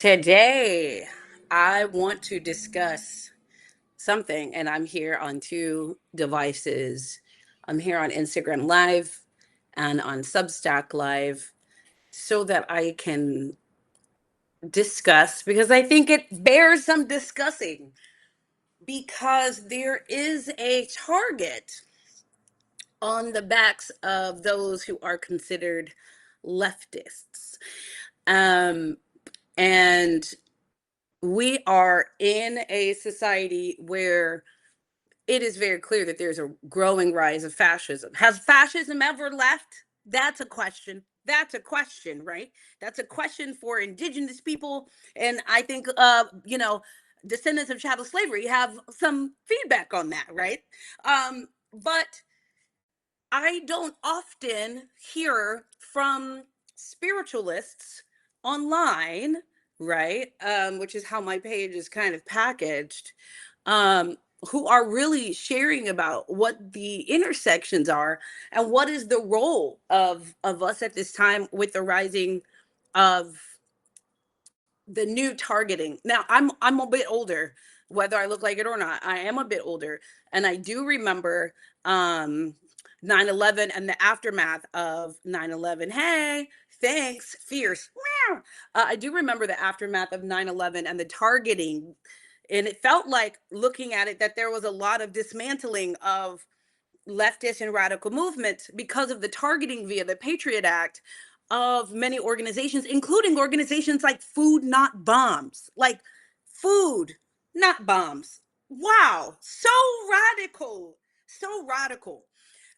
Today, I want to discuss something, and I'm here on two devices. I'm here on Instagram Live and on Substack Live so that I can discuss because I think it bears some discussing because there is a target on the backs of those who are considered leftists. Um, and we are in a society where it is very clear that there's a growing rise of fascism. Has fascism ever left? That's a question. That's a question, right? That's a question for indigenous people. And I think, descendants of chattel slavery have some feedback on that, right? But I don't often hear from spiritualists online, right? Which is how my page is kind of packaged, um, who are really sharing about what the intersections are and what is the role of us at this time with the rising of the new targeting. Now, I'm a bit older, whether I look like it or not. I am a bit older, and I do remember um 9/11 and the aftermath of 9/11. Hey, thanks, fierce. Meow. I do remember the aftermath of 9/11 and the targeting, and it felt like looking at it that there was a lot of dismantling of leftist and radical movements because of the targeting via the Patriot Act of many organizations, including organizations like Food Not Bombs, like Food Not Bombs. Wow, so radical, so radical.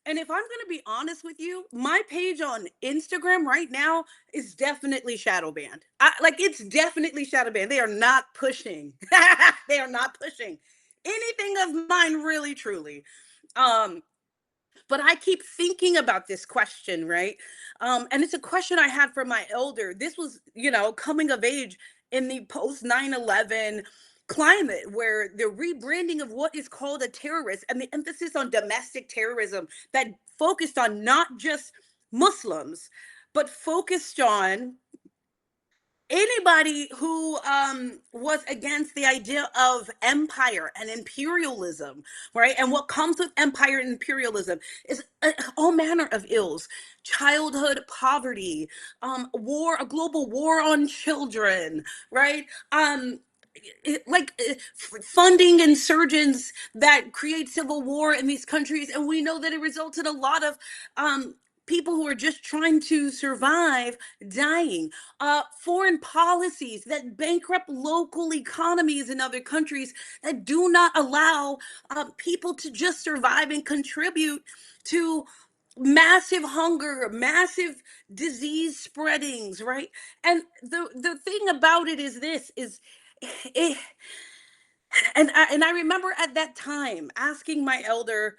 And if I'm going to be honest with you, my page on Instagram right now is definitely shadow banned. Like it's definitely shadow banned. They are not pushing. They are not pushing anything of mine, really, truly. Um, but I keep thinking about this question, right? And it's a question I had for my elder. This was, coming of age in the post 9/11 climate where the rebranding of what is called a terrorist and the emphasis on domestic terrorism that focused on not just Muslims, but focused on anybody who was against the idea of empire and imperialism, right? And what comes with empire and imperialism is all manner of ills: childhood poverty, war, a global war on children, right? Funding insurgents that create civil war in these countries, and we know that it results in a lot of people who are just trying to survive dying. Foreign policies that bankrupt local economies in other countries that do not allow people to just survive and contribute to massive hunger, massive disease spreadings, right? And the thing about it is this is it, and I remember at that time asking my elder,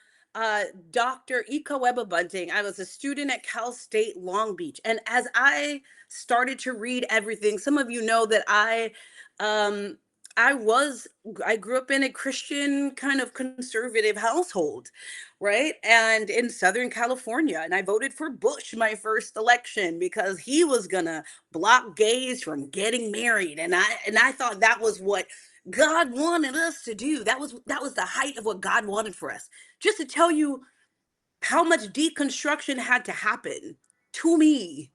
Dr. Ika Weba Bunting. I was a student at Cal State Long Beach, and as I started to read everything, some of you know that um, I I grew up in a Christian kind of conservative household, right? And in Southern California, and I voted for Bush my first election because he was gonna block gays from getting married, and I thought that was what God wanted us to do. That was the height of what God wanted for us. Just to tell you how much deconstruction had to happen to me,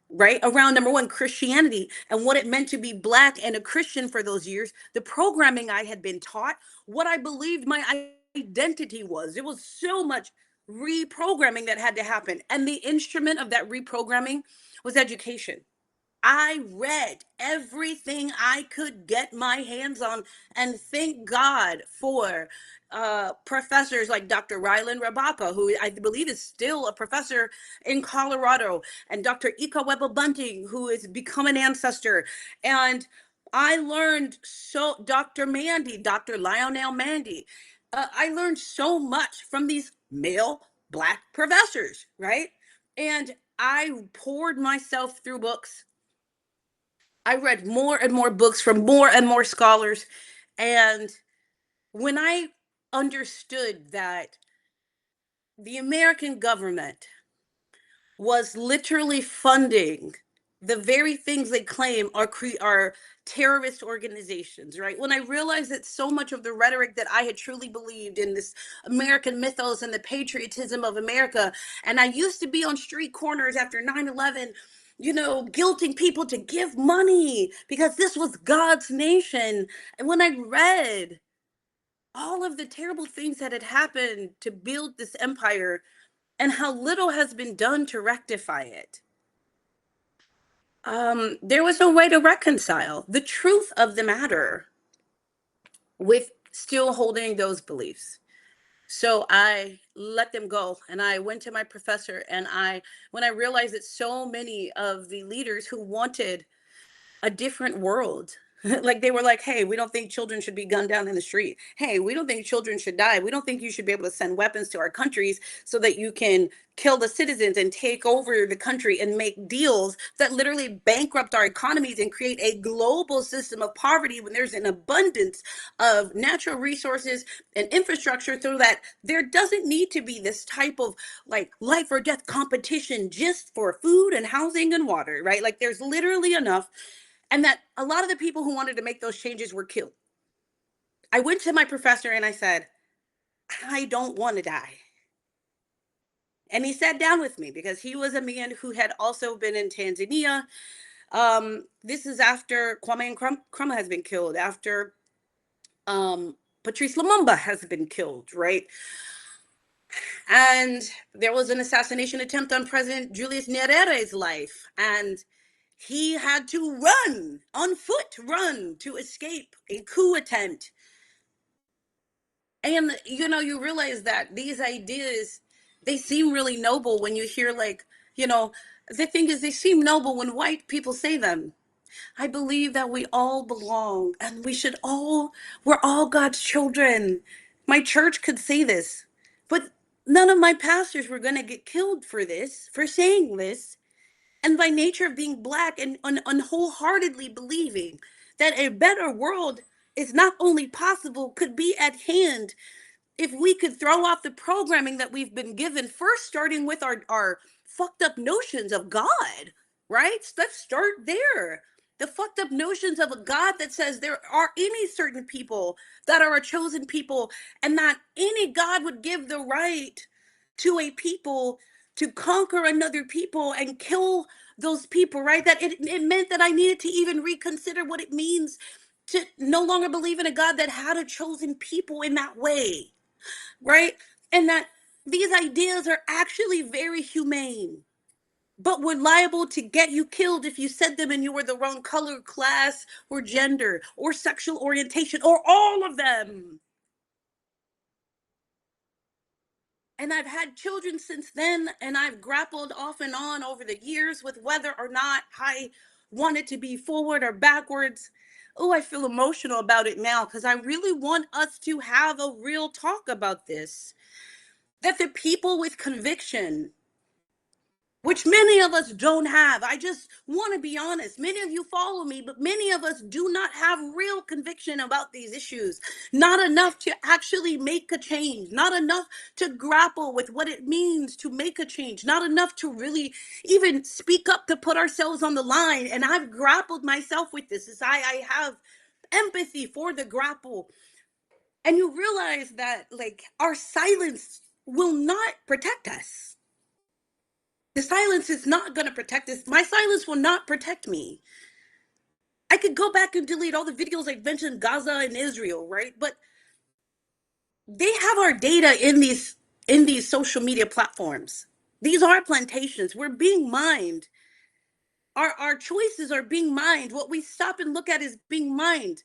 right? Around number one, Christianity and what it meant to be black and a Christian for those years, the programming I had been taught, what I believed my identity was. It was so much reprogramming that had to happen. And the instrument of that reprogramming was education. I read everything I could get my hands on, and thank God for professors like Dr. Rylan Rabaka, who I believe is still a professor in Colorado, and Dr. Ika Weba Bunting, who has become an ancestor. And I learned so, Dr. Mandy, Dr. Lionel Mandy, I learned so much from these male black professors, right? And I poured myself through books. I read more and more books from more and more scholars. And when I understood that the American government was literally funding the very things they claim are terrorist organizations, right? When I realized that so much of the rhetoric that I had truly believed in, this American mythos and the patriotism of America, and I used to be on street corners after 9/11, guilting people to give money because this was God's nation. And when I read all of the terrible things that had happened to build this empire and how little has been done to rectify it, there was no way to reconcile the truth of the matter with still holding those beliefs. So I let them go, and I went to my professor, and when I realized that so many of the leaders who wanted a different world. Like, they were like, hey, we don't think children should be gunned down in the street. Hey, we don't think children should die. We don't think you should be able to send weapons to our countries so that you can kill the citizens and take over the country and make deals that literally bankrupt our economies and create a global system of poverty when there's an abundance of natural resources and infrastructure, so that there doesn't need to be this type of like life or death competition just for food and housing and water, right? Like, there's literally enough, and that a lot of the people who wanted to make those changes were killed. I went to my professor and I said, I don't want to die. And he sat down with me because he was a man who had also been in Tanzania. This is after Kwame Nkrumah has been killed, after Patrice Lumumba has been killed, right? And there was an assassination attempt on President Julius Nyerere's life. And he had to run on foot, run to escape a coup attempt. And you realize that these ideas, they seem really noble when you hear, like, the thing is, they seem noble when white people say them. I believe that we all belong and we're all God's children. My church could say this, but none of my pastors were going to get killed for this, for saying this. And by nature of being Black and wholeheartedly believing that a better world is not only possible, could be at hand, if we could throw off the programming that we've been given, first starting with our fucked up notions of God, right? Let's start there. The fucked up notions of a God that says there are any certain people that are a chosen people, and that any God would give the right to a people to conquer another people and kill those people, right? That it meant that I needed to even reconsider what it means to no longer believe in a God that had a chosen people in that way, right? And that these ideas are actually very humane, but were liable to get you killed if you said them and you were the wrong color, class, or gender, or sexual orientation, or all of them. And I've had children since then, and I've grappled off and on over the years with whether or not I wanted to be forward or backwards. Oh, I feel emotional about it now because I really want us to have a real talk about this. That the people with conviction, which many of us don't have, I just want to be honest, many of you follow me, but many of us do not have real conviction about these issues. Not enough to actually make a change, not enough to grapple with what it means to make a change, not enough to really even speak up, to put ourselves on the line. And I've grappled myself with this, as I have empathy for the grapple. And you realize that, like, our silence will not protect us. The silence is not going to protect us. My silence will not protect me. I could go back and delete all the videos I mentioned Gaza and Israel, right? But they have our data in these social media platforms. These are plantations. We're being mined. Our choices are being mined. What we stop and look at is being mined.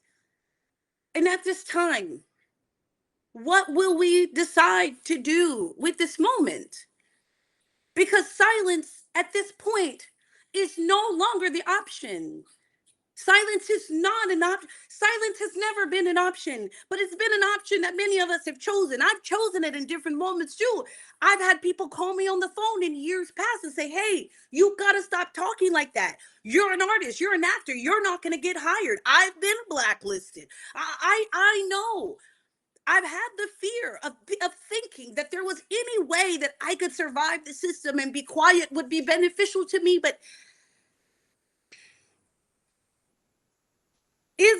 And at this time, what will we decide to do with this moment? Because silence at this point is no longer the option. Silence is not an option. Silence has never been an option, but it's been an option that many of us have chosen. I've chosen it in different moments too. I've had people call me on the phone in years past and say, hey, you got to stop talking like that. You're an artist. You're an actor. You're not going to get hired. I've been blacklisted. I know. I've had the fear of thinking that there was any way that I could survive the system and be quiet would be beneficial to me. But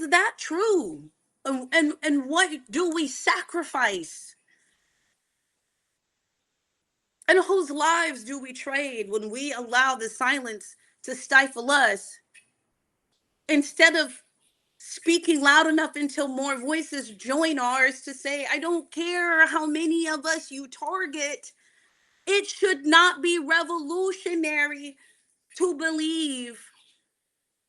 is that true? And what do we sacrifice? And whose lives do we trade when we allow the silence to stifle us instead of speaking loud enough until more voices join ours to say, I don't care how many of us you target. It should not be revolutionary to believe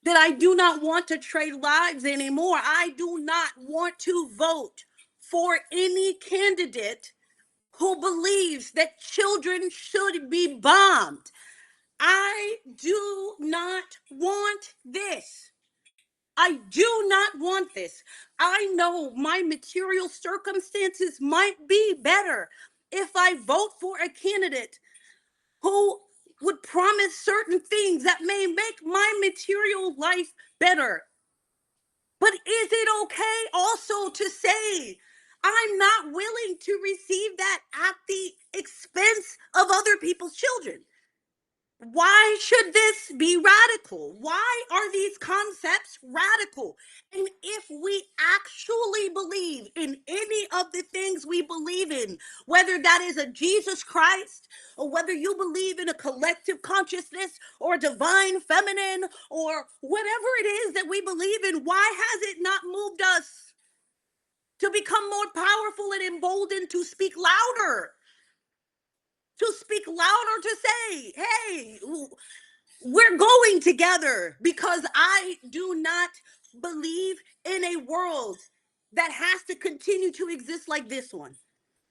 that I do not want to trade lives anymore. I do not want to vote for any candidate who believes that children should be bombed. I do not want this. I do not want this. I know my material circumstances might be better if I vote for a candidate who would promise certain things that may make my material life better. But is it okay also to say, I'm not willing to receive that at the expense of other people's children? Why should this be radical? Why are these concepts radical? And if we actually believe in any of the things we believe in, whether that is a Jesus Christ, or whether you believe in a collective consciousness or a divine feminine, or whatever it is that we believe in, why has it not moved us to become more powerful and emboldened to speak louder? To speak louder, to say, hey, we're going together, because I do not believe in a world that has to continue to exist like this one.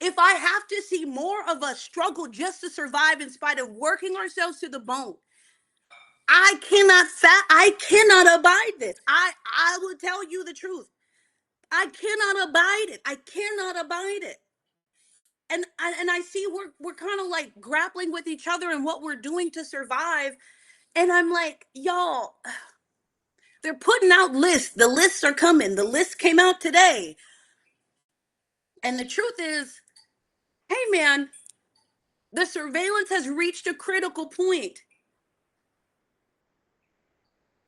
If I have to see more of us struggle just to survive in spite of working ourselves to the bone, I cannot abide this. I will tell you the truth. I cannot abide it. I cannot abide it. And I see we're kind of like grappling with each other and what we're doing to survive. And I'm like, y'all, they're putting out lists. The lists are coming. The list came out today. And the truth is, hey man, the surveillance has reached a critical point.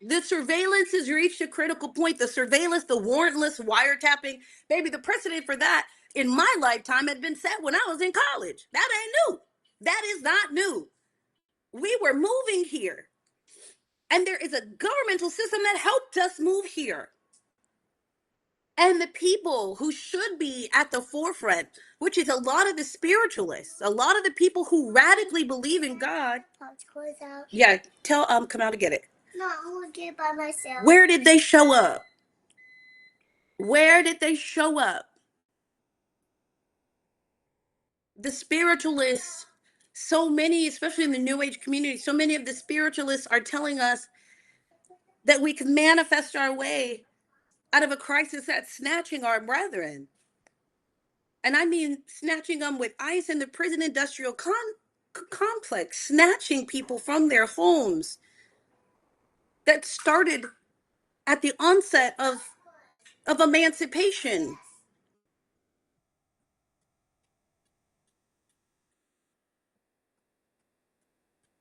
The surveillance has reached a critical point. The surveillance, the warrantless wiretapping, baby, the precedent for that in my lifetime had been set when I was in college. That ain't new. That is not new. We were moving here. And there is a governmental system that helped us move here. And the people who should be at the forefront, which is a lot of the spiritualists, a lot of the people who radically believe in God. Out. Yeah, tell come out to get it. No, I want to get it by myself. Where did they show up? Where did they show up? The spiritualists, so many, especially in the New Age community, so many of the spiritualists are telling us that we can manifest our way out of a crisis that's snatching our brethren. And I mean snatching them with ICE and the prison industrial complex, snatching people from their homes that started at the onset of emancipation.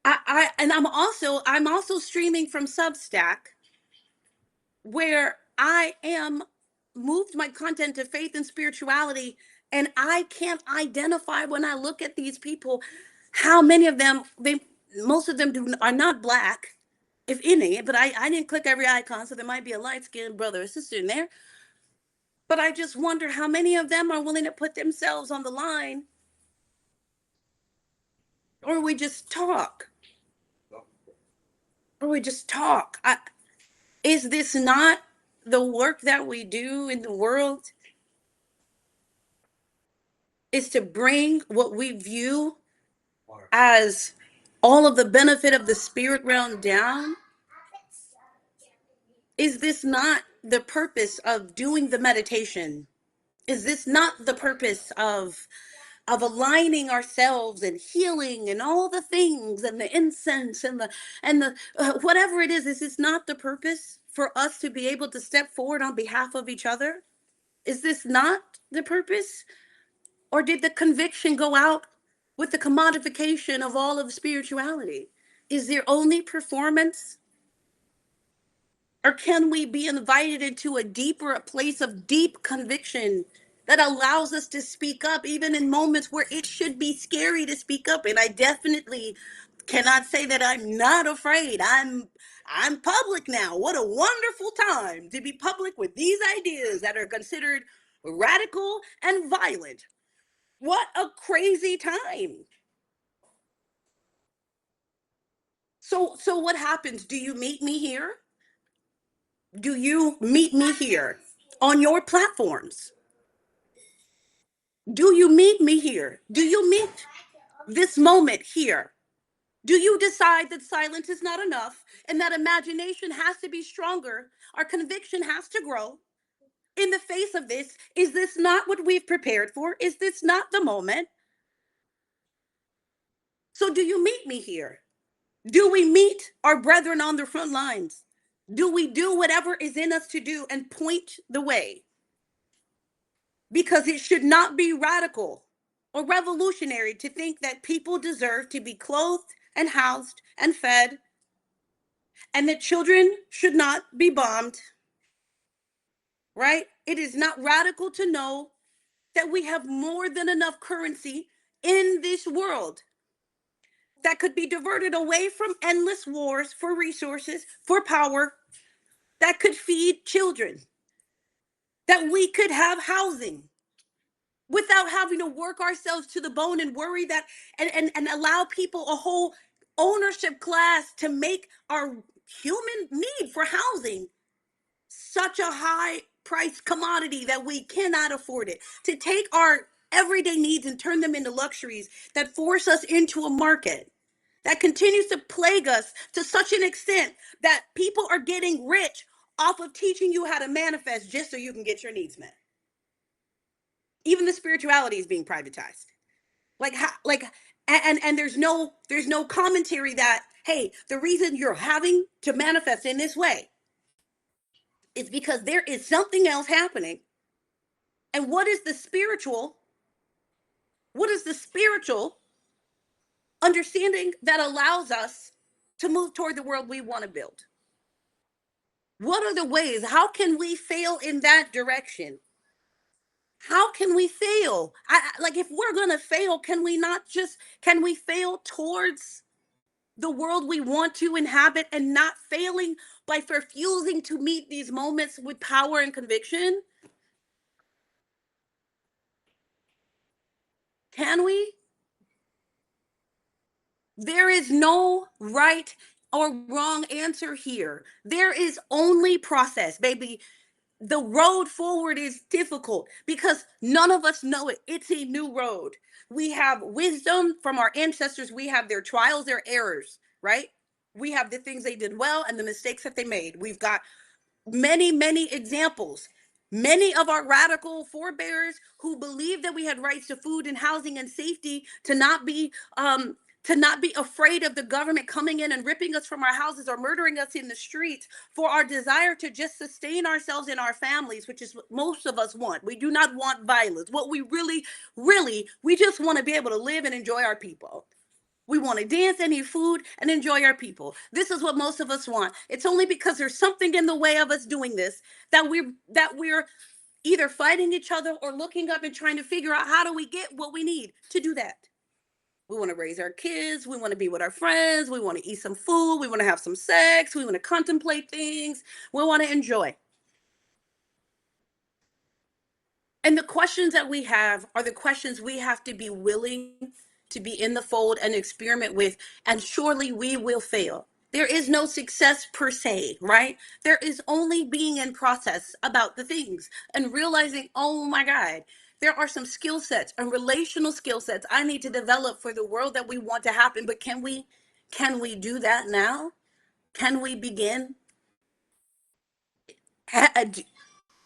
I'm also streaming from Substack, where I am moved my content to faith and spirituality, and I can't identify when I look at these people how many of them, most of them are not Black, if any, but I didn't click every icon, so there might be a light-skinned brother or sister in there. But I just wonder how many of them are willing to put themselves on the line, or we just talk. Or we just talk. Is this not the work that we do in the world? Is to bring what we view as all of the benefit of the spirit realm down? Is this not the purpose of doing the meditation? Is this not the purpose of aligning ourselves and healing and all the things and the incense and the whatever it is this not the purpose for us to be able to step forward on behalf of each other? Is this not the purpose? Or did the conviction go out with the commodification of all of spirituality? Is there only performance? Or can we be invited into a deeper place of deep conviction that allows us to speak up even in moments where it should be scary to speak up? And I definitely cannot say that I'm not afraid. I'm public now. What a wonderful time to be public with these ideas that are considered radical and violent. What a crazy time. So what happens? Do you meet me here? Do you meet me here on your platforms? Do you meet me here? Do you meet this moment here? Do you decide that silence is not enough and that imagination has to be stronger? Our conviction has to grow in the face of this. Is this not what we've prepared for? Is this not the moment? So, do you meet me here? Do we meet our brethren on the front lines? Do we do whatever is in us to do and point the way? Because it should not be radical or revolutionary to think that people deserve to be clothed and housed and fed, and that children should not be bombed, right? It is not radical to know that we have more than enough currency in this world that could be diverted away from endless wars for resources, for power, that could feed children, that we could have housing without having to work ourselves to the bone and worry that and allow people a whole ownership class to make our human need for housing such a high price commodity that we cannot afford it, to take our everyday needs and turn them into luxuries that force us into a market that continues to plague us to such an extent that people are getting rich off of teaching you how to manifest just so you can get your needs met. Even the spirituality is being privatized. Like how, like and there's no commentary that, hey, the reason you're having to manifest in this way is because there is something else happening. And what is the spiritual understanding that allows us to move toward the world we want to build? What are the ways? How can we fail in that direction? How can we fail? Like, if we're going to fail, can we fail towards the world we want to inhabit and not failing by refusing to meet these moments with power and conviction? Can we? There is no right or wrong answer here. There is only process, baby. The road forward is difficult because none of us know it. It's a new road. We have wisdom from our ancestors. We have their trials, their errors, right? We have the things they did well and the mistakes that they made. We've got many examples. Many of our radical forebears who believed that we had rights to food and housing and safety, to not be afraid of the government coming in and ripping us from our houses or murdering us in the streets, for our desire to just sustain ourselves and our families, which is what most of us want. We do not want violence. What we really, we just want to be able to live and enjoy our people. We want to dance and eat food and enjoy our people. This is what most of us want. It's only because there's something in the way of us doing this that we're either fighting each other or looking up and trying to figure out how do we get what we need to do that. We want to raise our kids. We want to be with our friends. We want to eat some food. We want to have some sex. We want to contemplate things. We want to enjoy. And the questions that we have are the questions we have to be willing to be in the fold and experiment with. And surely we will fail. There is no success per se, right? There is only being in process about the things and realizing, oh my God, there are some skill sets and relational skill sets I need to develop for the world that we want to happen. But can we do that now? Can we begin?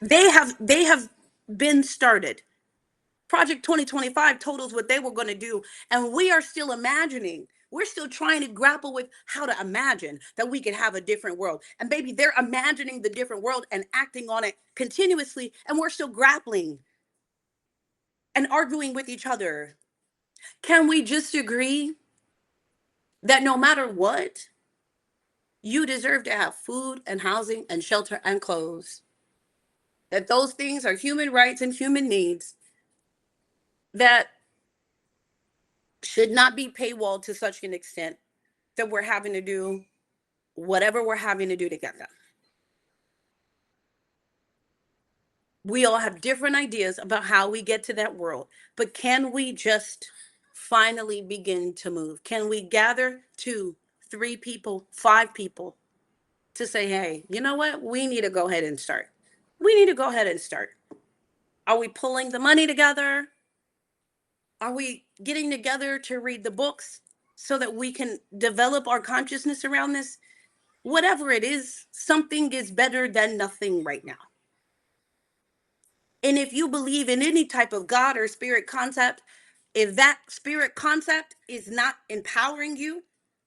They have been started. Project 2025 told us what they were going to do, and we are still imagining. We're still trying to grapple with how to imagine that we could have a different world. And baby, they're imagining the different world and acting on it continuously, and we're still grappling and arguing with each other. Can we just agree that no matter what, You deserve to have food and housing and shelter and clothes. That those things are human rights and human needs that should not be paywalled to such an extent that we're having to do whatever we're having to do to get them. We all have different ideas about how we get to that world, but can we just finally begin to move? Can we gather 2, 3 people, 5 people to say, hey, you know what? We need to go ahead and start. We need to go ahead and start. Are we pulling the money together? Are we getting together to read the books so that we can develop our consciousness around this? Whatever it is, something is better than nothing right now. And if you believe in any type of God or spirit concept, if that spirit concept is not empowering you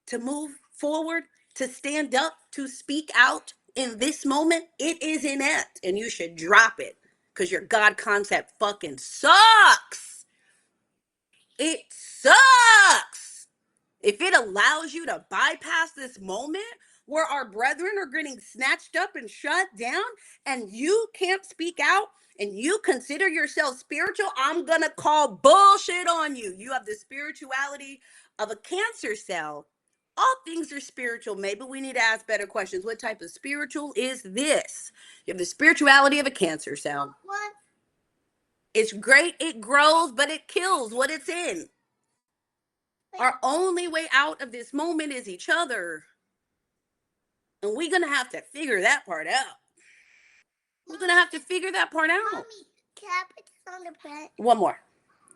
to move forward, to stand up, to speak out in this moment, it is inept and you should drop it because your God concept fucking sucks. It sucks. If it allows you to bypass this moment where our brethren are getting snatched up and shut down and you can't speak out and you consider yourself spiritual, I'm gonna call bullshit on you. You have the spirituality of a cancer cell. All things are spiritual. Maybe we need to ask better questions. What type of spiritual is this? You have the spirituality of a cancer cell. What? It's great, it grows, but it kills what it's in. Our only way out of this moment is each other. And we're going to have to figure that part out. We're going to have to figure that part out. Mommy, can I put this on the bed? One more.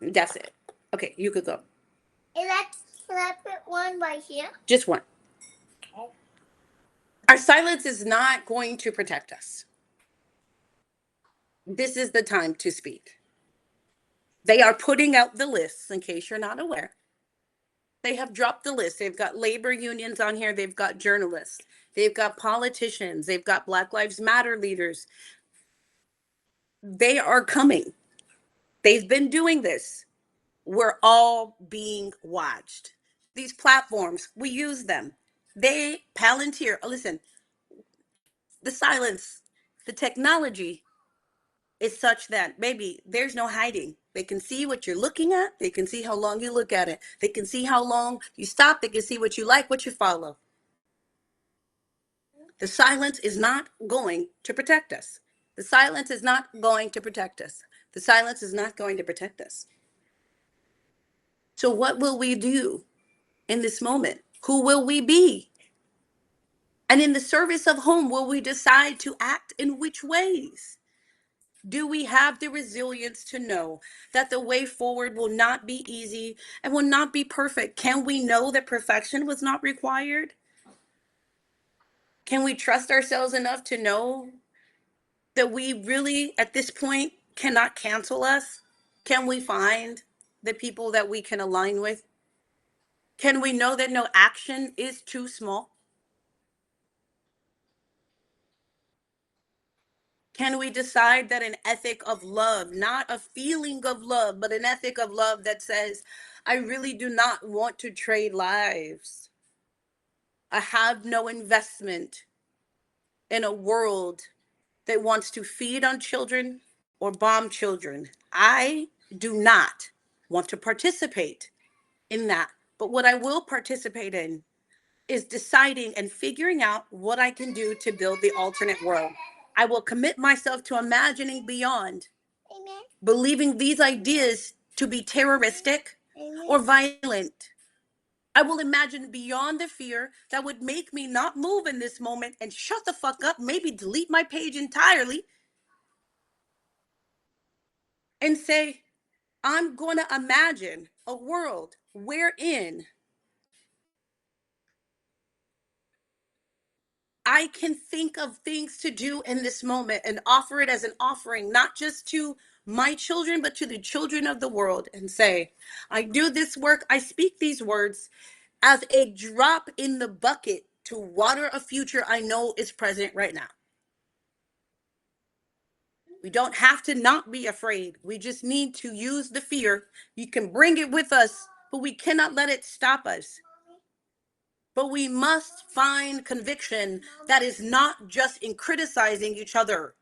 That's it. Okay, you could go. Can I put one right here? Just one. Okay. Our silence is not going to protect us. This is the time to speak. They are putting out the lists, in case you're not aware. They have dropped the list. They've got labor unions on here. They've got journalists. They've got politicians. They've got Black Lives Matter leaders. They are coming. They've been doing this. We're all being watched. These platforms, we use them. They Palantir. Listen, the silence, the technology is such that, baby, there's no hiding. They can see what you're looking at. They can see how long you look at it. They can see how long you stop. They can see what you like, what you follow. The silence is not going to protect us. The silence is not going to protect us. The silence is not going to protect us. So what will we do in this moment? Who will we be? And in the service of whom will we decide to act in which ways? Do we have the resilience to know that the way forward will not be easy and will not be perfect? Can we know that perfection was not required? Can we trust ourselves enough to know that we really, at this point, cannot cancel us? Can we find the people that we can align with? Can we know that no action is too small? Can we decide that an ethic of love, not a feeling of love, but an ethic of love that says, I really do not want to trade lives. I have no investment in a world that wants to feed on children or bomb children. I do not want to participate in that. But what I will participate in is deciding and figuring out what I can do to build the alternate world. I will commit myself to imagining beyond, Amen. Believing these ideas to be terroristic, Amen. Or violent. I will imagine beyond the fear that would make me not move in this moment and shut the fuck up, maybe delete my page entirely, and say, I'm going to imagine a world wherein I can think of things to do in this moment and offer it as an offering, not just to my children, but to the children of the world, and say, I do this work, I speak these words as a drop in the bucket to water a future I know is present right now. We don't have to not be afraid. We just need to use the fear. You can bring it with us, but we cannot let it stop us. But we must find conviction that is not just in criticizing each other.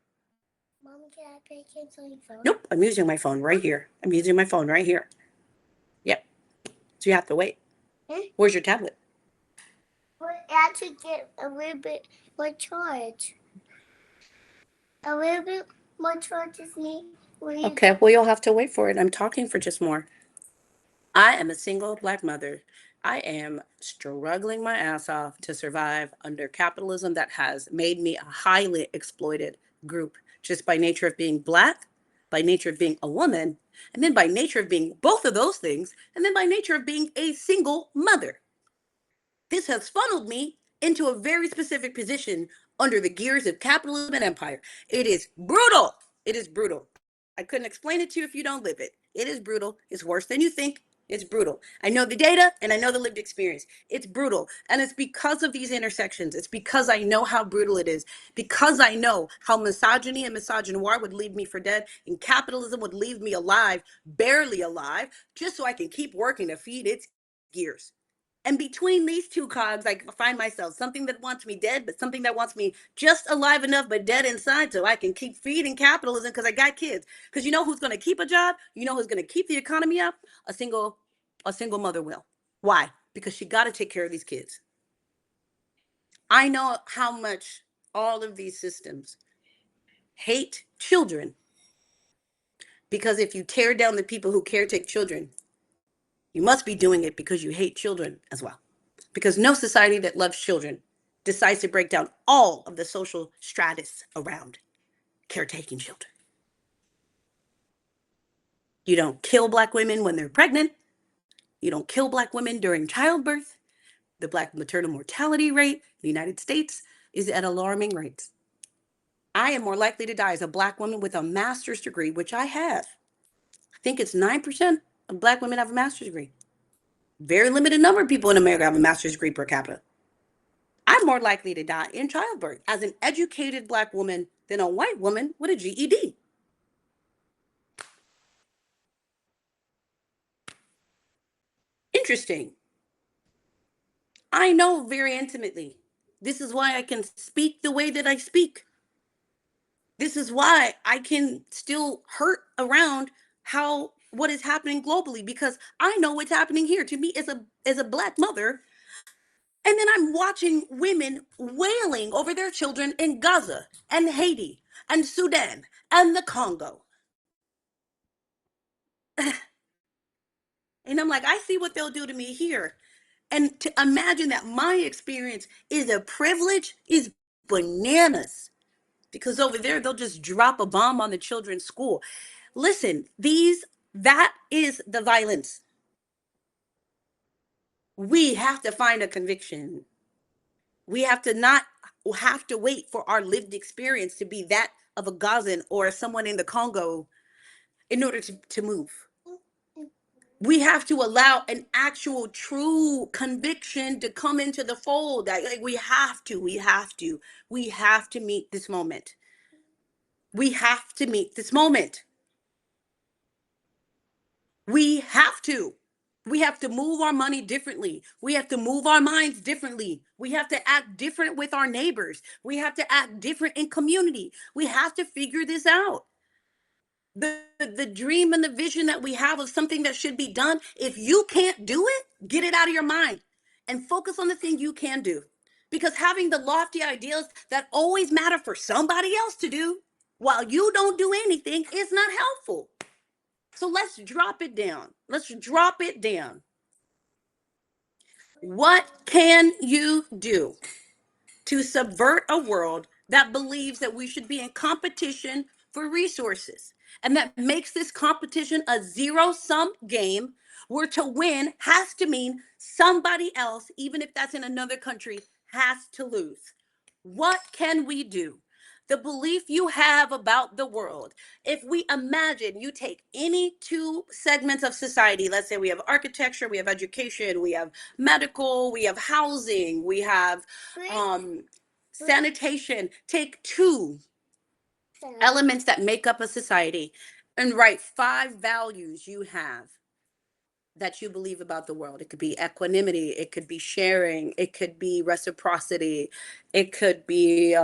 Mom, can I pay kids on your phone? Nope, I'm using my phone right here. I'm using my phone right here. Yep. So you have to wait. Where's your tablet? I have to get a little bit more charge. A little bit more charge is me. Okay, well, you'll have to wait for it. I'm talking for just more. I am a single Black mother. I am struggling my ass off to survive under capitalism that has made me a highly exploited group just by nature of being Black, by nature of being a woman, and then by nature of being both of those things, and then by nature of being a single mother. This has funneled me into a very specific position under the gears of capitalism and empire. It is brutal. It is brutal. I couldn't explain it to you if you don't live it. It is brutal. It's worse than you think. It's brutal. I know the data and I know the lived experience. It's brutal. And it's because of these intersections. It's because I know how brutal it is. Because I know how misogyny and misogynoir would leave me for dead and capitalism would leave me alive, barely alive, just so I can keep working to feed its gears. And between these two cogs, I find myself something that wants me dead, but something that wants me just alive enough but dead inside so I can keep feeding capitalism because I got kids. Because you know who's going to keep a job? You know who's going to keep the economy up? A single mother will. Why? Because she got to take care of these kids. I know how much all of these systems hate children because if you tear down the people who caretake children, you must be doing it because you hate children as well. Because no society that loves children decides to break down all of the social stratus around caretaking children. You don't kill Black women when they're pregnant. You don't kill Black women during childbirth. The Black maternal mortality rate in the United States is at alarming rates. I am more likely to die as a Black woman with a master's degree, which I have. I think it's 9% of Black women have a master's degree. Very limited number of people in America have a master's degree per capita. I'm more likely to die in childbirth as an educated Black woman than a white woman with a GED. Interesting. I know very intimately. This is why I can speak the way that I speak. This is why I can still hurt around how what is happening globally because I know what's happening here. To me, as a Black mother, and then I'm watching women wailing over their children in Gaza and Haiti and Sudan and the Congo. And I'm like, I see what they'll do to me here. And to imagine that my experience is a privilege is bananas. Because over there, they'll just drop a bomb on the children's school. Listen, that is the violence. We have to find a conviction. We have to not have to wait for our lived experience to be that of a Gazan or someone in the Congo in order to move. We have to allow an actual true conviction to come into the fold. Like we have to meet this moment. We have to meet this moment. We have to. We have to move our money differently. We have to move our minds differently. We have to act different with our neighbors. We have to act different in community. We have to figure this out. The dream and the vision that we have of something that should be done, if you can't do it, get it out of your mind and focus on the thing you can do. Because having the lofty ideals that always matter for somebody else to do while you don't do anything is not helpful. So let's drop it down. Let's drop it down. What can you do to subvert a world that believes that we should be in competition for resources and that makes this competition a zero-sum game where to win has to mean somebody else, even if that's in another country, has to lose? What can we do? The belief you have about the world. If we imagine you take any two segments of society, let's say we have architecture, we have education, we have medical, we have housing, we have sanitation. Take two elements that make up a society and write 5 values you have that you believe about the world. It could be equanimity, it could be sharing, it could be reciprocity, it could be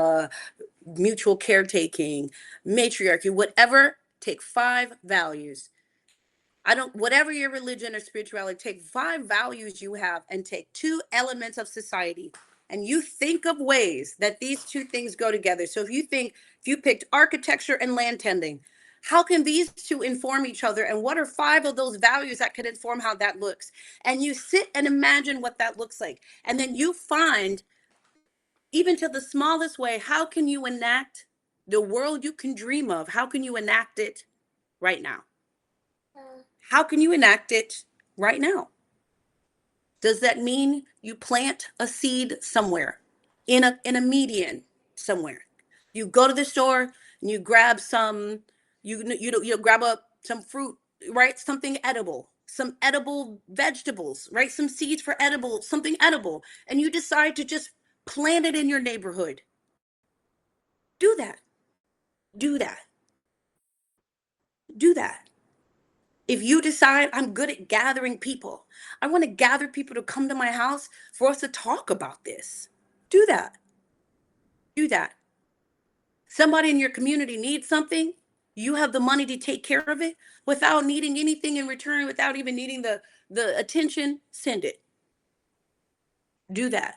mutual caretaking, matriarchy, whatever. Take 5 values. I don't, whatever your religion or spirituality, take 5 values you have and take 2 elements of society. And you think of ways that these 2 things go together. So if you picked architecture and land tending, how can these 2 inform each other? And what are 5 of those values that could inform how that looks? And you sit and imagine what that looks like. And then you find, even to the smallest way, how can you enact the world you can dream of? How can you enact it right now? How can you enact it right now? Does that mean you plant a seed somewhere in a median somewhere? You go to the store and you grab some, you grab up some fruit, right? Something edible, some edible vegetables, right? Some seeds for edible, something edible, and you decide to just plant it in your neighborhood. Do that. Do that. Do that. If you decide I'm good at gathering people, I want to gather people to come to my house for us to talk about this. Do that. Do that. Somebody in your community needs something, you have the money to take care of it without needing anything in return, without even needing the attention, send it. Do that.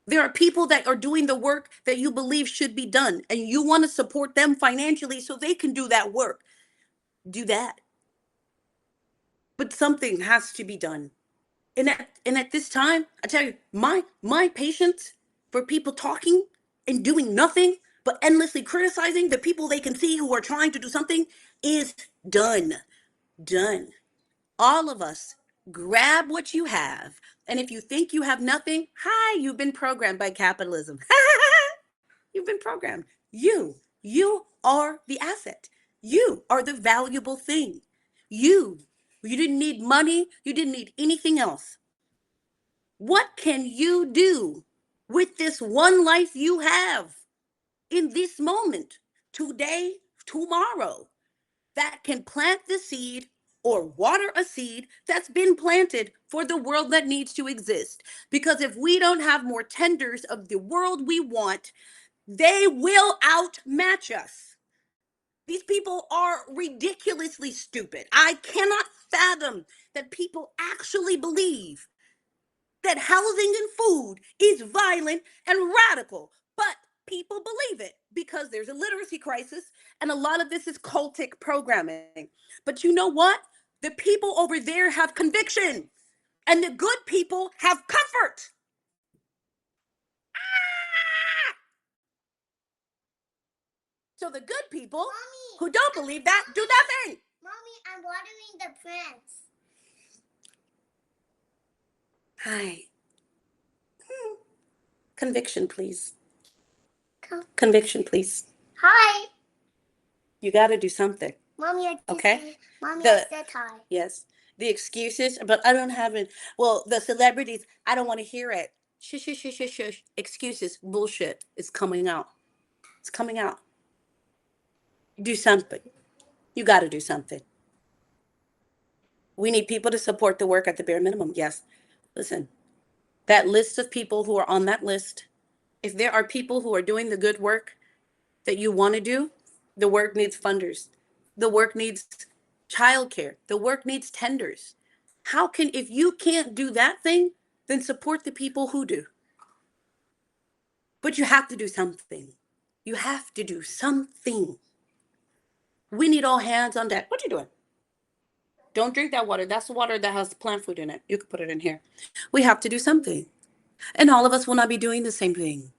There are people that are doing the work that you believe should be done, and you want to support them financially so they can do that work. Do that. But something has to be done. And at this time, I tell you, my patience for people talking and doing nothing but endlessly criticizing the people they can see who are trying to do something is done. Done. All of us, grab what you have. And if you think you have nothing, hi, you've been programmed by capitalism. You've been programmed. You are the asset. You are the valuable thing. You. You didn't need money. You didn't need anything else. What can you do with this one life you have in this moment, today, tomorrow, that can plant the seed or water a seed that's been planted for the world that needs to exist? Because if we don't have more tenders of the world we want, they will outmatch us. These people are ridiculously stupid. I cannot fathom that people actually believe that housing and food is violent and radical, but people believe it because there's a literacy crisis and a lot of this is cultic programming. But you know what? The people over there have conviction and the good people have comfort. So the good people Mommy, who don't believe that do nothing. Mommy, I'm watering the plants. Hi. Conviction, please. Conviction, please. Hi. You got to do something. Mommy, I Okay? Mommy, The I said hi. Yes. The excuses, but I don't have it. Well, the celebrities, I don't want to hear it. Shush, shush, shush, shush, shush. Excuses, bullshit. It's coming out. It's coming out. Do something. You got to do something. We need people to support the work at the bare minimum. Yes. Listen, that list of people who are on that list, if there are people who are doing the good work that you want to do, the work needs funders. The work needs childcare. The work needs tenders. How can, if you can't do that thing, then support the people who do? But you have to do something. You have to do something. We need all hands on deck. What you doing? Don't drink that water. That's the water that has plant food in it. You can put it in here. We have to do something. And all of us will not be doing the same thing.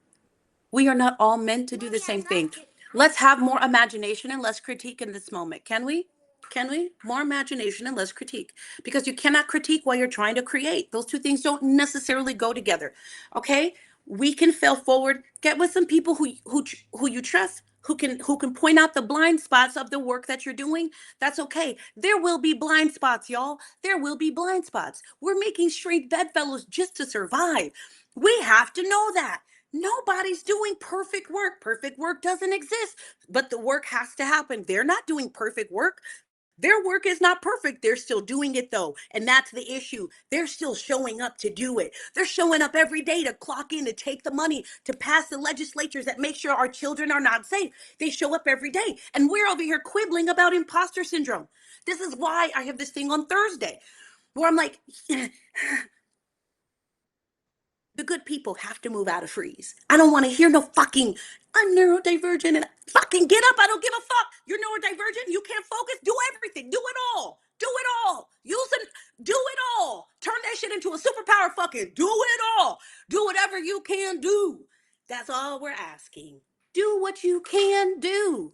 We are not all meant to do the same thing. Let's have more imagination and less critique in this moment. Can we? Can we? More imagination and less critique. Because you cannot critique while you're trying to create. Those 2 things don't necessarily go together. Okay? We can fail forward. Get with some people who you trust, who can point out the blind spots of the work that you're doing. That's okay. There will be blind spots, y'all. There will be blind spots. We're making straight bedfellows just to survive. We have to know that. Nobody's doing perfect work. Perfect work doesn't exist, but the work has to happen. They're not doing perfect work. Their work is not perfect. They're still doing it though. And that's the issue. They're still showing up to do it. They're showing up every day to clock in, to take the money, to pass the legislatures that make sure our children are not safe. They show up every day. And we're over here quibbling about imposter syndrome. This is why I have this thing on Thursday where I'm like, the good people have to move out of freeze. I don't want to hear no fucking, I'm neurodivergent and fucking get up. I don't give a fuck. You're neurodivergent. You can't focus. Do everything. Do it all. Do it all. Use it. Do it all. Turn that shit into a superpower. Fucking do it all. Do whatever you can do. That's all we're asking. Do what you can do.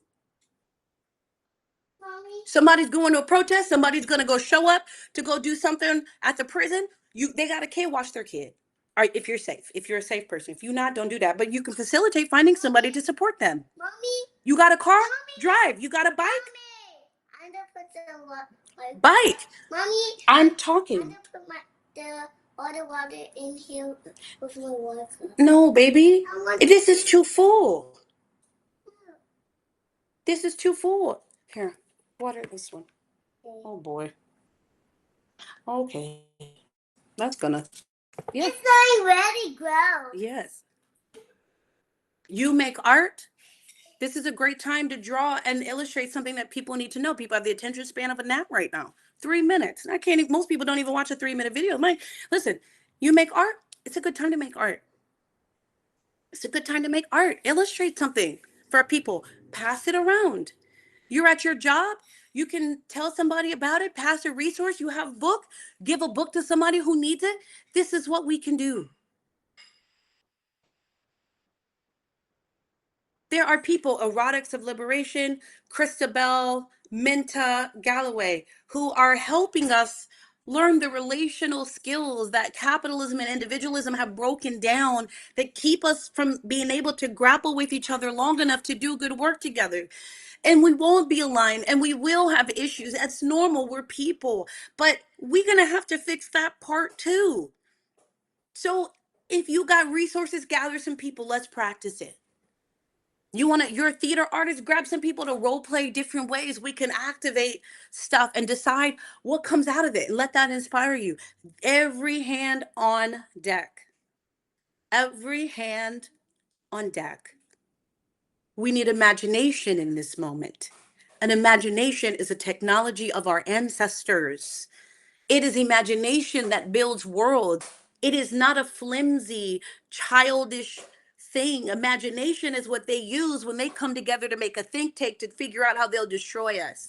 Mommy. Somebody's going to a protest. Somebody's going to go show up to go do something at the prison. They got a kid, watch their kid. All right, if you're safe, if you're a safe person. If you're not, don't do that. But you can facilitate finding somebody to support them. Mommy. You got a car? Mommy. Drive. You got a bike? Mommy. I'm gonna put the Bike. Mommy. I'm I'm talking. gonna put all the water in here with my water. No, baby. This is too full. This is too full. Here, water this one. Oh boy. Okay. That's gonna. Yeah. It's not ready, grow. Yes. You make art. This is a great time to draw and illustrate something that people need to know. People have the attention span of a gnat right now. 3 minutes. I can't even, most people don't even watch a 3-minute video. I'm like, listen, you make art. It's a good time to make art. It's a good time to make art. Illustrate something for people. Pass it around. You're at your job. You can tell somebody about it. Pass a resource. You have a book. Give a book to somebody who needs it. This is what we can do. There are people, Erotics of Liberation, Christabel, Minta, Galloway, who are helping us learn the relational skills that capitalism and individualism have broken down that keep us from being able to grapple with each other long enough to do good work together. And we won't be aligned and we will have issues. That's normal. We're people. But we're going to have to fix that part too. So if you got resources, gather some people. Let's practice it. You're a theater artist, grab some people to role play different ways. We can activate stuff and decide what comes out of it and let that inspire you. Every hand on deck. Every hand on deck. We need imagination in this moment. And imagination is a technology of our ancestors. It is imagination that builds worlds. It is not a flimsy, childish thing. Imagination is what they use when they come together to make a think tank to figure out how they'll destroy us.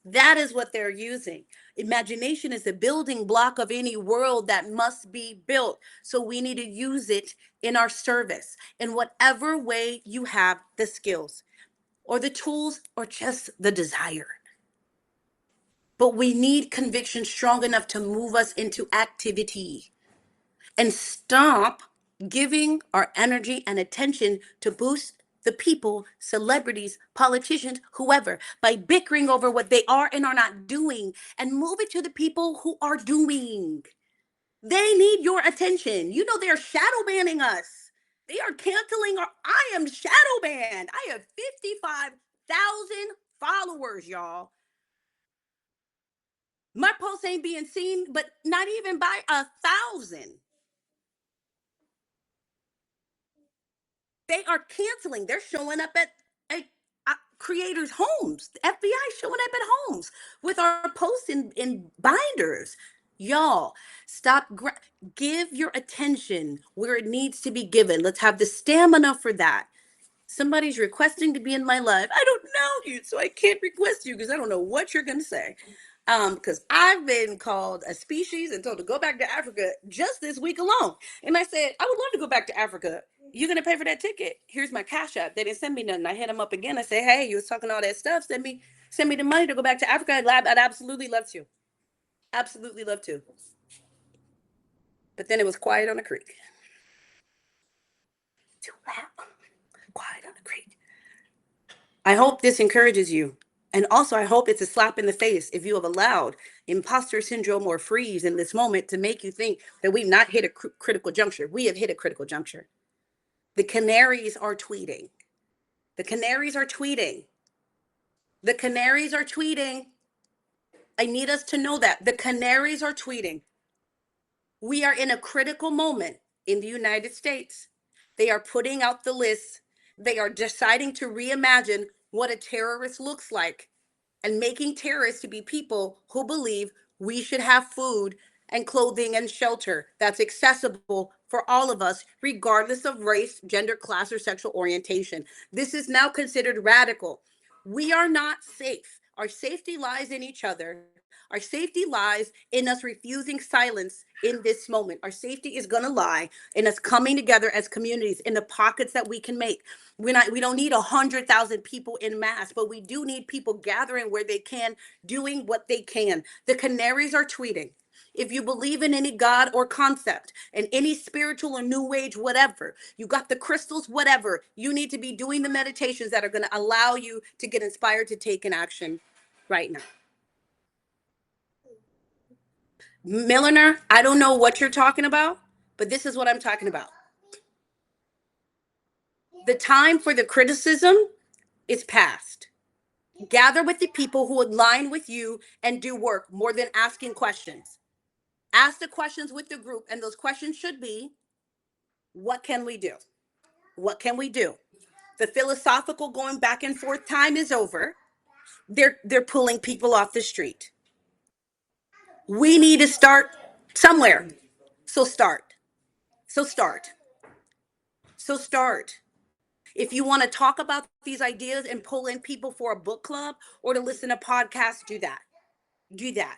That is what they're using. Imagination is the building block of any world that must be built. So we need to use it in our service in whatever way you have the skills or the tools or just the desire. But we need conviction strong enough to move us into activity and stop giving our energy and attention to boost the people, celebrities, politicians, whoever, by bickering over what they are and are not doing, and move it to the people who are doing. They need your attention. You know, they're shadow banning us. They are canceling our. I am shadow banned. I have 55,000 followers, y'all. My posts ain't being seen, but not even by 1,000. They are canceling. They're showing up at creators' homes. The FBI showing up at homes with our posts in binders. Y'all, stop. Give your attention where it needs to be given. Let's have the stamina for that. Somebody's requesting to be in my live. I don't know you, so I can't request you because I don't know what you're going to say. Because I've been called a species and told to go back to Africa just this week alone. And I said, I would love to go back to Africa. You're gonna pay for that ticket. Here's my cash app. They didn't send me nothing. I hit them up again. I said, hey, you was talking all that stuff. Send me the money to go back to Africa. I'd absolutely love to. Absolutely love to. But then it was quiet on the creek. Too loud. Quiet on the creek. I hope this encourages you. And also, I hope it's a slap in the face if you have allowed imposter syndrome or freeze in this moment to make you think that we've not hit a critical juncture. We have hit a critical juncture. The canaries are tweeting. The canaries are tweeting. The canaries are tweeting. I need us to know that. The Canaries are tweeting. We are in a critical moment in the United States. They are putting out the lists. They are deciding to reimagine what a terrorist looks like and making terrorists to be people who believe we should have food and clothing and shelter that's accessible for all of us, regardless of race, gender, class, or sexual orientation. This is now considered radical. We are not safe. Our safety lies in each other. Our safety lies in us refusing silence in this moment. Our safety is going to lie in us coming together as communities in the pockets that we can make. We don't need 100,000 people in mass, but we do need people gathering where they can, doing what they can. The Canaries are tweeting. If you believe in any God or concept and any spiritual or new age, whatever, you got the crystals, whatever, you need to be doing the meditations that are going to allow you to get inspired to take an action right now. Milliner, I don't know what you're talking about, but this is what I'm talking about. The time for the criticism is past. Gather with the people who align with you and do work more than asking questions. Ask the questions with the group, and those questions should be, what can we do? What can we do? The philosophical going back and forth time is over. They're pulling people off the street. We need to start somewhere. So start. So start. So start. If you want to talk about these ideas and pull in people for a book club or to listen to podcasts, do that. Do that.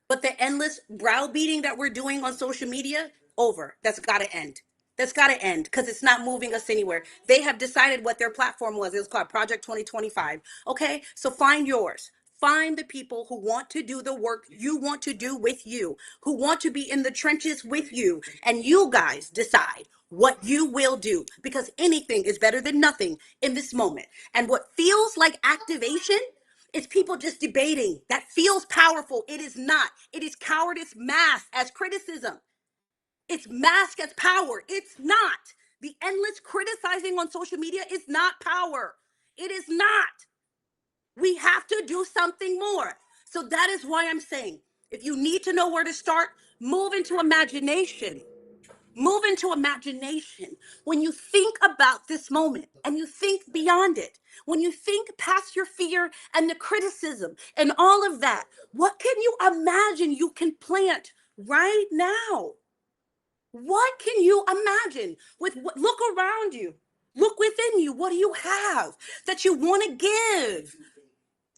But the endless browbeating that we're doing on social media, over. That's got to end. That's got to end because it's not moving us anywhere. They have decided what their platform was. It was called Project 2025. Okay, so find yours. Find the people who want to do the work you want to do with you, who want to be in the trenches with you, and you guys decide what you will do because anything is better than nothing in this moment. And what feels like activation, it's people just debating. That feels powerful. It is not. It is cowardice masked as criticism. It's masked as power. It's not. The endless criticizing on social media is not power. It is not. We have to do something more. So that is why I'm saying, if you need to know where to start, move into imagination. Move into imagination. When you think about this moment and you think beyond it, when you think past your fear and the criticism and all of that, what can you imagine you can plant right now? What can you imagine with what, look around you, look within you. What do you have that you want to give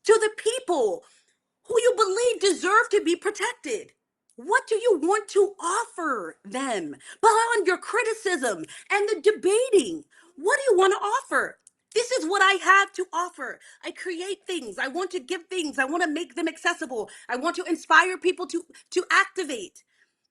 to the people who you believe deserve to be protected? What do you want to offer them beyond your criticism and the debating? What do you want to offer? This is what I have to offer. I create things. I want to give things. I want to make them accessible. I want to inspire people to activate.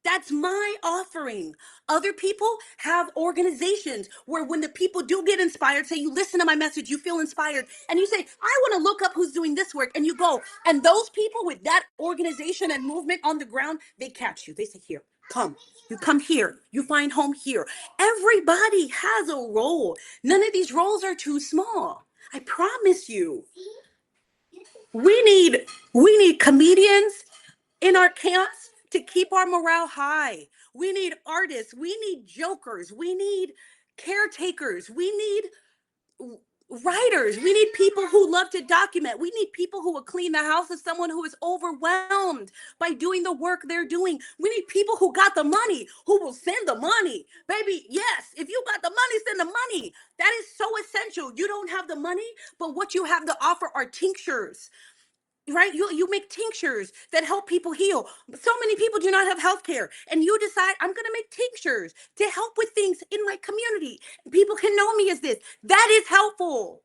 That's my offering. Other people have organizations where when the people do get inspired, say you listen to my message, you feel inspired, and you say, I want to look up who's doing this work, and you go. And those people with that organization and movement on the ground, they catch you. They say, here, come. You come here. You find home here. Everybody has a role. None of these roles are too small. I promise you. We need we need comedians in our camps to keep our morale high. We need artists, we need jokers, we need caretakers, we need writers, we need people who love to document, we need people who will clean the house of someone who is overwhelmed by doing the work they're doing. We need people who got the money, who will send the money. Baby, yes, if you got the money, send the money. That is so essential. You don't have the money, but what you have to offer are tinctures, right? You make tinctures that help people heal. So many people do not have health care, and you decide, I'm going to make tinctures to help with things in my community. People can know me as this. That is helpful,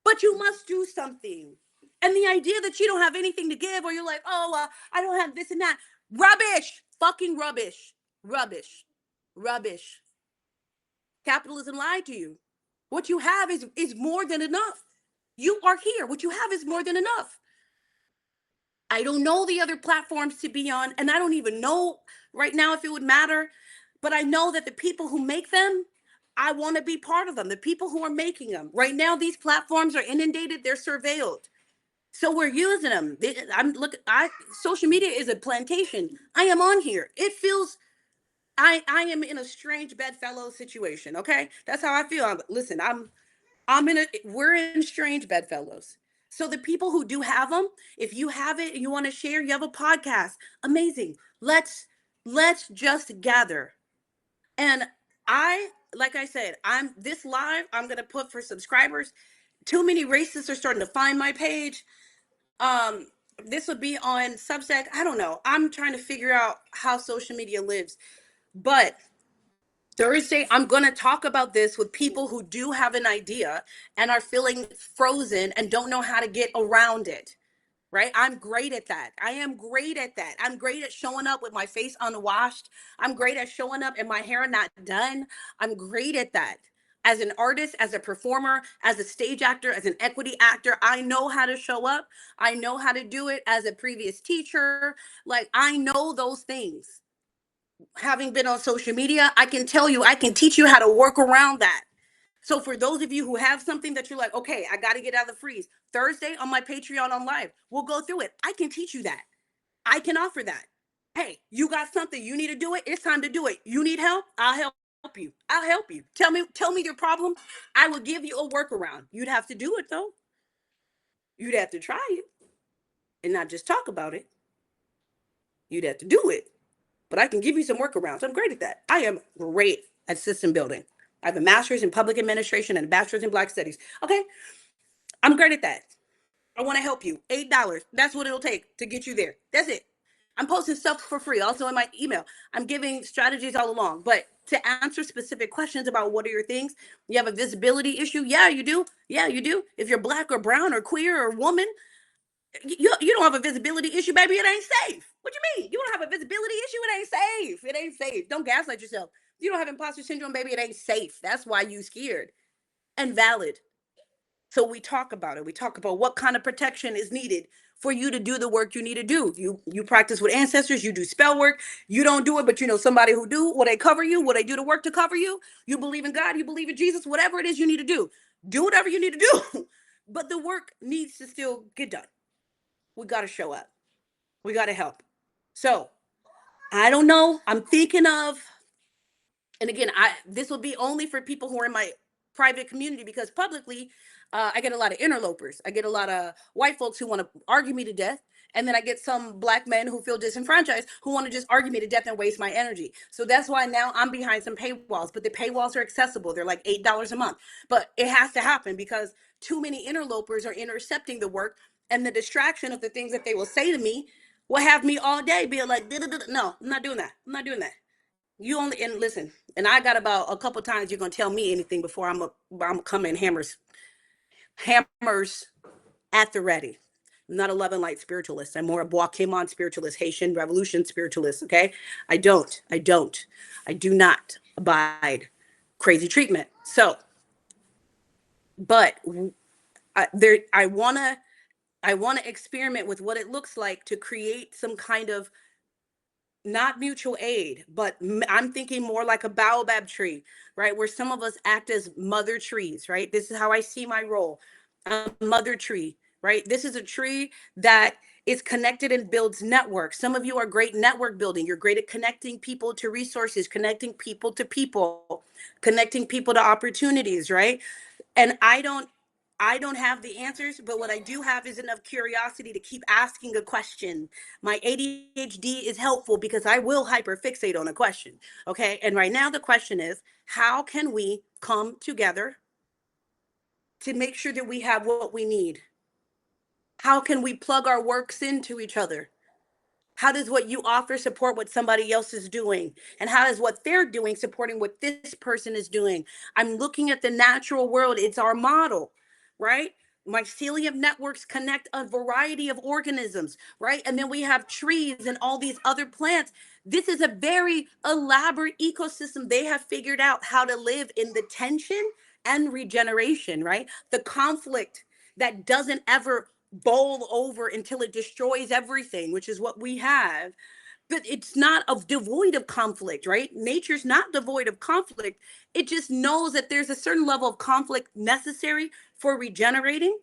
but you must do something. And the idea that you don't have anything to give, or you're like, oh, I don't have this and that, rubbish. Fucking rubbish. Rubbish. Rubbish. Capitalism lied to you. What you have is more than enough. You are here. What you have is more than enough. I don't know the other platforms to be on, and I don't even know right now if it would matter, but I know that the people who make them, I want to be part of them. The people who are making them. Right now, these platforms are inundated, they're surveilled. So we're using them. I'm look. I social media is a plantation. I am on here. It feels I am in a strange bedfellow situation. Okay, that's how I feel. Listen, I'm in a we're in strange bedfellows. So the people who do have them, if you have it and you want to share, you have a podcast, amazing. Let's just gather. And I like I said, I'm this live. I'm gonna put for subscribers. Too many racists are starting to find my page. Um, this would be on Substack. I don't know. I'm trying to figure out how social media lives. But Thursday, I'm going to talk about this with people who do have an idea and are feeling frozen and don't know how to get around it. Right? I'm great at that. I am great at that. I'm great at showing up with my face unwashed. I'm great at showing up and my hair not done. I'm great at that. As an artist, as a performer, as a stage actor, as an equity actor, I know how to show up. I know how to do it as a previous teacher. Like, I know those things. Having been on social media, I can tell you, I can teach you how to work around that. So for those of you who have something that you're like, okay, I got to get out of the freeze, Thursday on my Patreon on live, we'll go through it. I can teach you that. I can offer that. Hey, you got something, you need to do it. It's time to do it. You need help? I'll help you. I'll help you. Tell me your problem. I will give you a workaround. You'd have to do it though. You'd have to try it and not just talk about it. You'd have to do it. But I can give you some workarounds. I'm great at that. I am great at system building. I have a master's in public administration and a bachelor's in black studies. Okay, I'm great at that. I want to help you. $8. That's what it'll take to get you there. That's it. I'm posting stuff for free. Also in my email, I'm giving strategies all along. But to answer specific questions about what are your things, you have a visibility issue. Yeah, you do. Yeah, you do. If you're black or brown or queer or woman, you don't have a visibility issue, baby. It ain't safe. What you mean? You don't have a visibility issue? It ain't safe. It ain't safe. Don't gaslight yourself. You don't have imposter syndrome, baby. It ain't safe. That's why you scared. And valid. So we talk about it. We talk about what kind of protection is needed for you to do the work you need to do. You practice with ancestors, you do spell work. You don't do it, but you know somebody who do. Will they cover you? Will they do the work to cover you? You believe in God, you believe in Jesus, whatever it is you need to do. Do whatever you need to do. But the work needs to still get done. We got to show up. We got to help. So I don't know. I'm thinking of, and again, this will be only for people who are in my private community because publicly, I get a lot of interlopers. I get a lot of white folks who want to argue me to death. And then I get some black men who feel disenfranchised who want to just argue me to death and waste my energy. So that's why now I'm behind some paywalls, but the paywalls are accessible. They're like $8 a month. But it has to happen because too many interlopers are intercepting the work, and the distraction of the things that they will say to me will have me all day being like, no, I'm not doing that. I'm not doing that. You only, and listen, and I got about a couple times you're gonna tell me anything before I'm coming hammers at the ready. I'm not a love and light spiritualist. I'm more a Bois-Kimon spiritualist, Haitian revolution spiritualist. Okay, I do not abide crazy treatment. So, but I wanna experiment with what it looks like to create some kind of not mutual aid, but I'm thinking more like a baobab tree, right? Where some of us act as mother trees, right? This is how I see my role. A mother tree, right? This is a tree that is connected and builds networks. Some of you are great network building. You're great at connecting people to resources, connecting people, connecting people to opportunities, right? And I don't have the answers, but what I do have is enough curiosity to keep asking a question. My ADHD is helpful because I will hyperfixate on a question. Okay. And right now, the question is, how can we come together to make sure that we have what we need? How can we plug our works into each other? How does what you offer support what somebody else is doing? And how does what they're doing supporting what this person is doing? I'm looking at the natural world. It's our model, right? Mycelium networks connect a variety of organisms, right? And then we have trees and all these other plants. This is a very elaborate ecosystem. They have figured out how to live in the tension and regeneration, right? The conflict that doesn't ever bowl over until it destroys everything, which is what we have. But it's not of devoid of conflict, right? Nature's not devoid of conflict. It just knows that there's a certain level of conflict necessary for regenerating.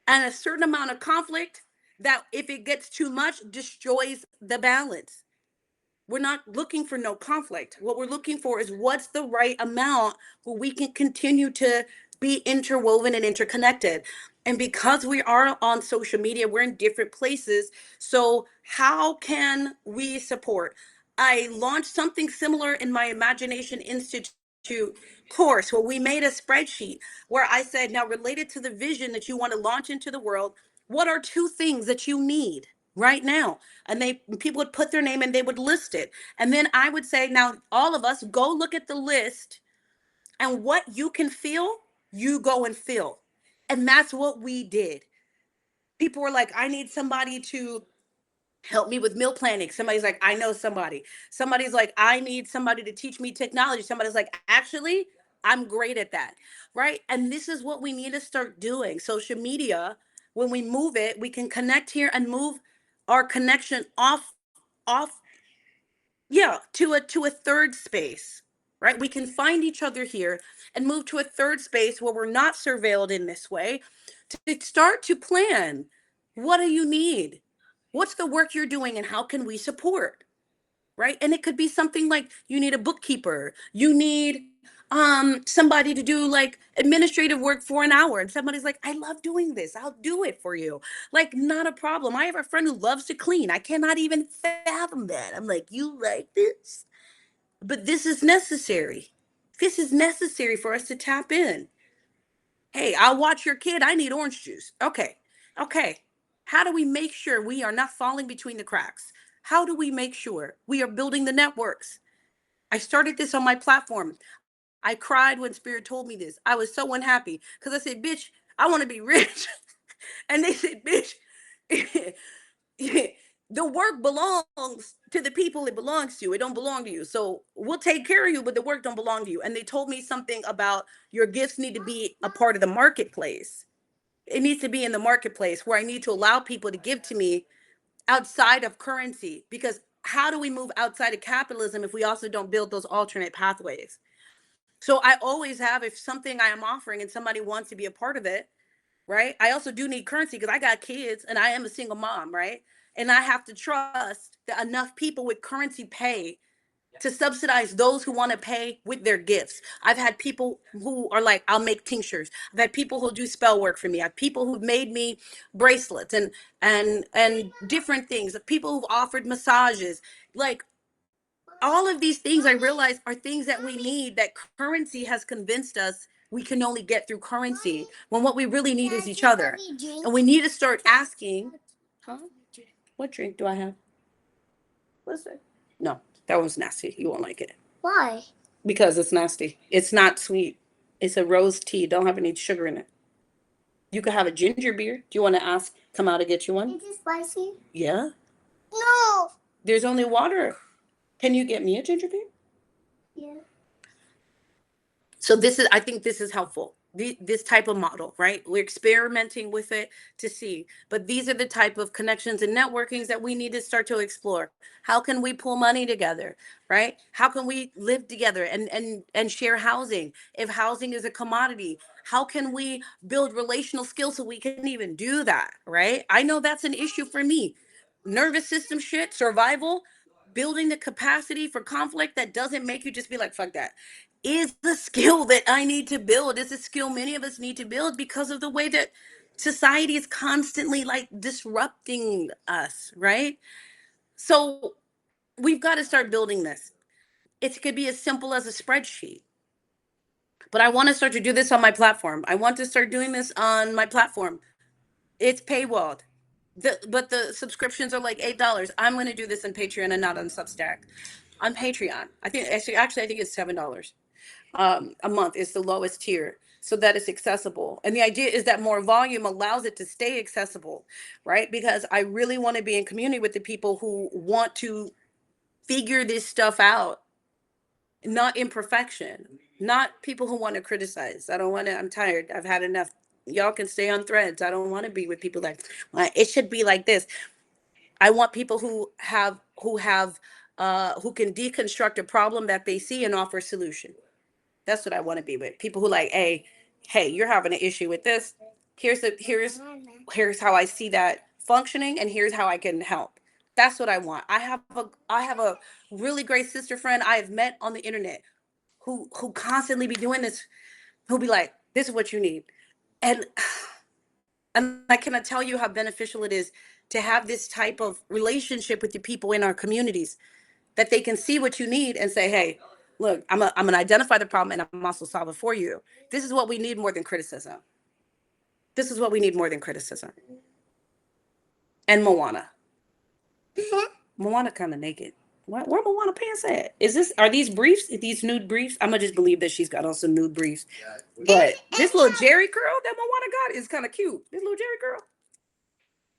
and a certain amount of conflict that, if it gets too much, destroys the balance. We're not looking for no conflict. What we're looking for is what's the right amount where we can continue to be interwoven and interconnected. And because we are on social media, we're in different places. So, how can we support? I launched something similar in my Imagination Institute course where we made a spreadsheet where I said, now, related to the vision that you want to launch into the world, what are two things that you need right now? And people would put their name and they would list it. And then I would say, now, all of us, go look at the list, and what you can feel, you go and feel. And that's what we did. People were like, I need somebody to help me with meal planning. Somebody's like, I know somebody. Somebody's like, I need somebody to teach me technology. Somebody's like, actually, I'm great at that. Right. And this is what we need to start doing. Social media, when we move it, we can connect here and move our connection off, yeah, to a third space. Right. We can find each other here and move to a third space where we're not surveilled in this way, to start to plan. What do you need? What's the work you're doing, and how can we support? Right. And it could be something like, you need a bookkeeper, you need somebody to do like administrative work for an hour, and somebody's like, I love doing this, I'll do it for you. Like, not a problem. I have a friend who loves to clean. I cannot even fathom that. I'm like, you like this? But this is necessary. This is necessary for us to tap in. Hey, I'll watch your kid. I need orange juice. Okay. Okay. How do we make sure we are not falling between the cracks? How do we make sure we are building the networks? I started this on my platform. I cried when Spirit told me this. I was so unhappy because I said, bitch, I want to be rich. And they said, bitch, the work belongs to the people it belongs to. It don't belong to you. So we'll take care of you, but the work don't belong to you. And they told me something about, your gifts need to be a part of the marketplace. It needs to be in the marketplace where I need to allow people to give to me outside of currency. Because how do we move outside of capitalism if we also don't build those alternate pathways? So I always have, if something I am offering and somebody wants to be a part of it, right? I also do need currency because I got kids and I am a single mom, right? And I have to trust that enough people with currency pay to subsidize those who want to pay with their gifts. I've had people who are like, I'll make tinctures. I've had people who do spell work for me. I have people who've made me bracelets and different things. People who've offered massages. Like, all of these things, I realize, are things that we need, that currency has convinced us we can only get through currency, when what we really need is each other. And we need to start asking, huh? What drink do I have? What's that? No, that one's nasty. You won't like it. Why? Because it's nasty. It's not sweet. It's a rose tea. Don't have any sugar in it. You could have a ginger beer. Do you want to ask Kamau to get you one? Is it spicy? Yeah. No. There's only water. Can you get me a ginger beer? Yeah. So this is, I think this is helpful. This type of model, right? We're experimenting with it to see, but these are the type of connections and networkings that we need to start to explore. How can we pull money together, right? How can we live together and share housing? If housing is a commodity, how can we build relational skills so we can even do that, right? I know that's an issue for me. Nervous system shit, survival, building the capacity for conflict that doesn't make you just be like, fuck that, is the skill that I need to build. It's a skill many of us need to build because of the way that society is constantly like disrupting us, right? So we've got to start building this. It could be as simple as a spreadsheet, but I want to start to do this on my platform. I want to start doing this on my platform. It's paywalled. But the subscriptions are like $8. I'm going to do this on Patreon and not on Substack. On Patreon, I think actually I think it's $7 a month is the lowest tier, so that it's accessible. And the idea is that more volume allows it to stay accessible, right? Because I really want to be in community with the people who want to figure this stuff out, not imperfection, not people who want to criticize. I don't want to. I'm tired. I've had enough. Y'all can stay on threads. I don't want to be with people like, well, it should be like this. I want people who can deconstruct a problem that they see and offer a solution. That's what I want to be with. People who like, hey, you're having an issue with this. Here's how I see that functioning, and here's how I can help. That's what I want. I have a really great sister friend I have met on the internet who constantly be doing this, who'll be like, this is what you need. And and I cannot tell you how beneficial it is to have this type of relationship with the people in our communities, that they can see what you need and say, hey, look, I'm gonna identify the problem and I'm also solve it for you. This is what we need more than criticism. This is what we need more than criticism. And Moana. Moana kind of naked. Where Moana pants at? Are these briefs? These nude briefs? I'm gonna just believe that she's got on some nude briefs. But this little Jerry girl that Moana got is kind of cute. This little Jerry girl.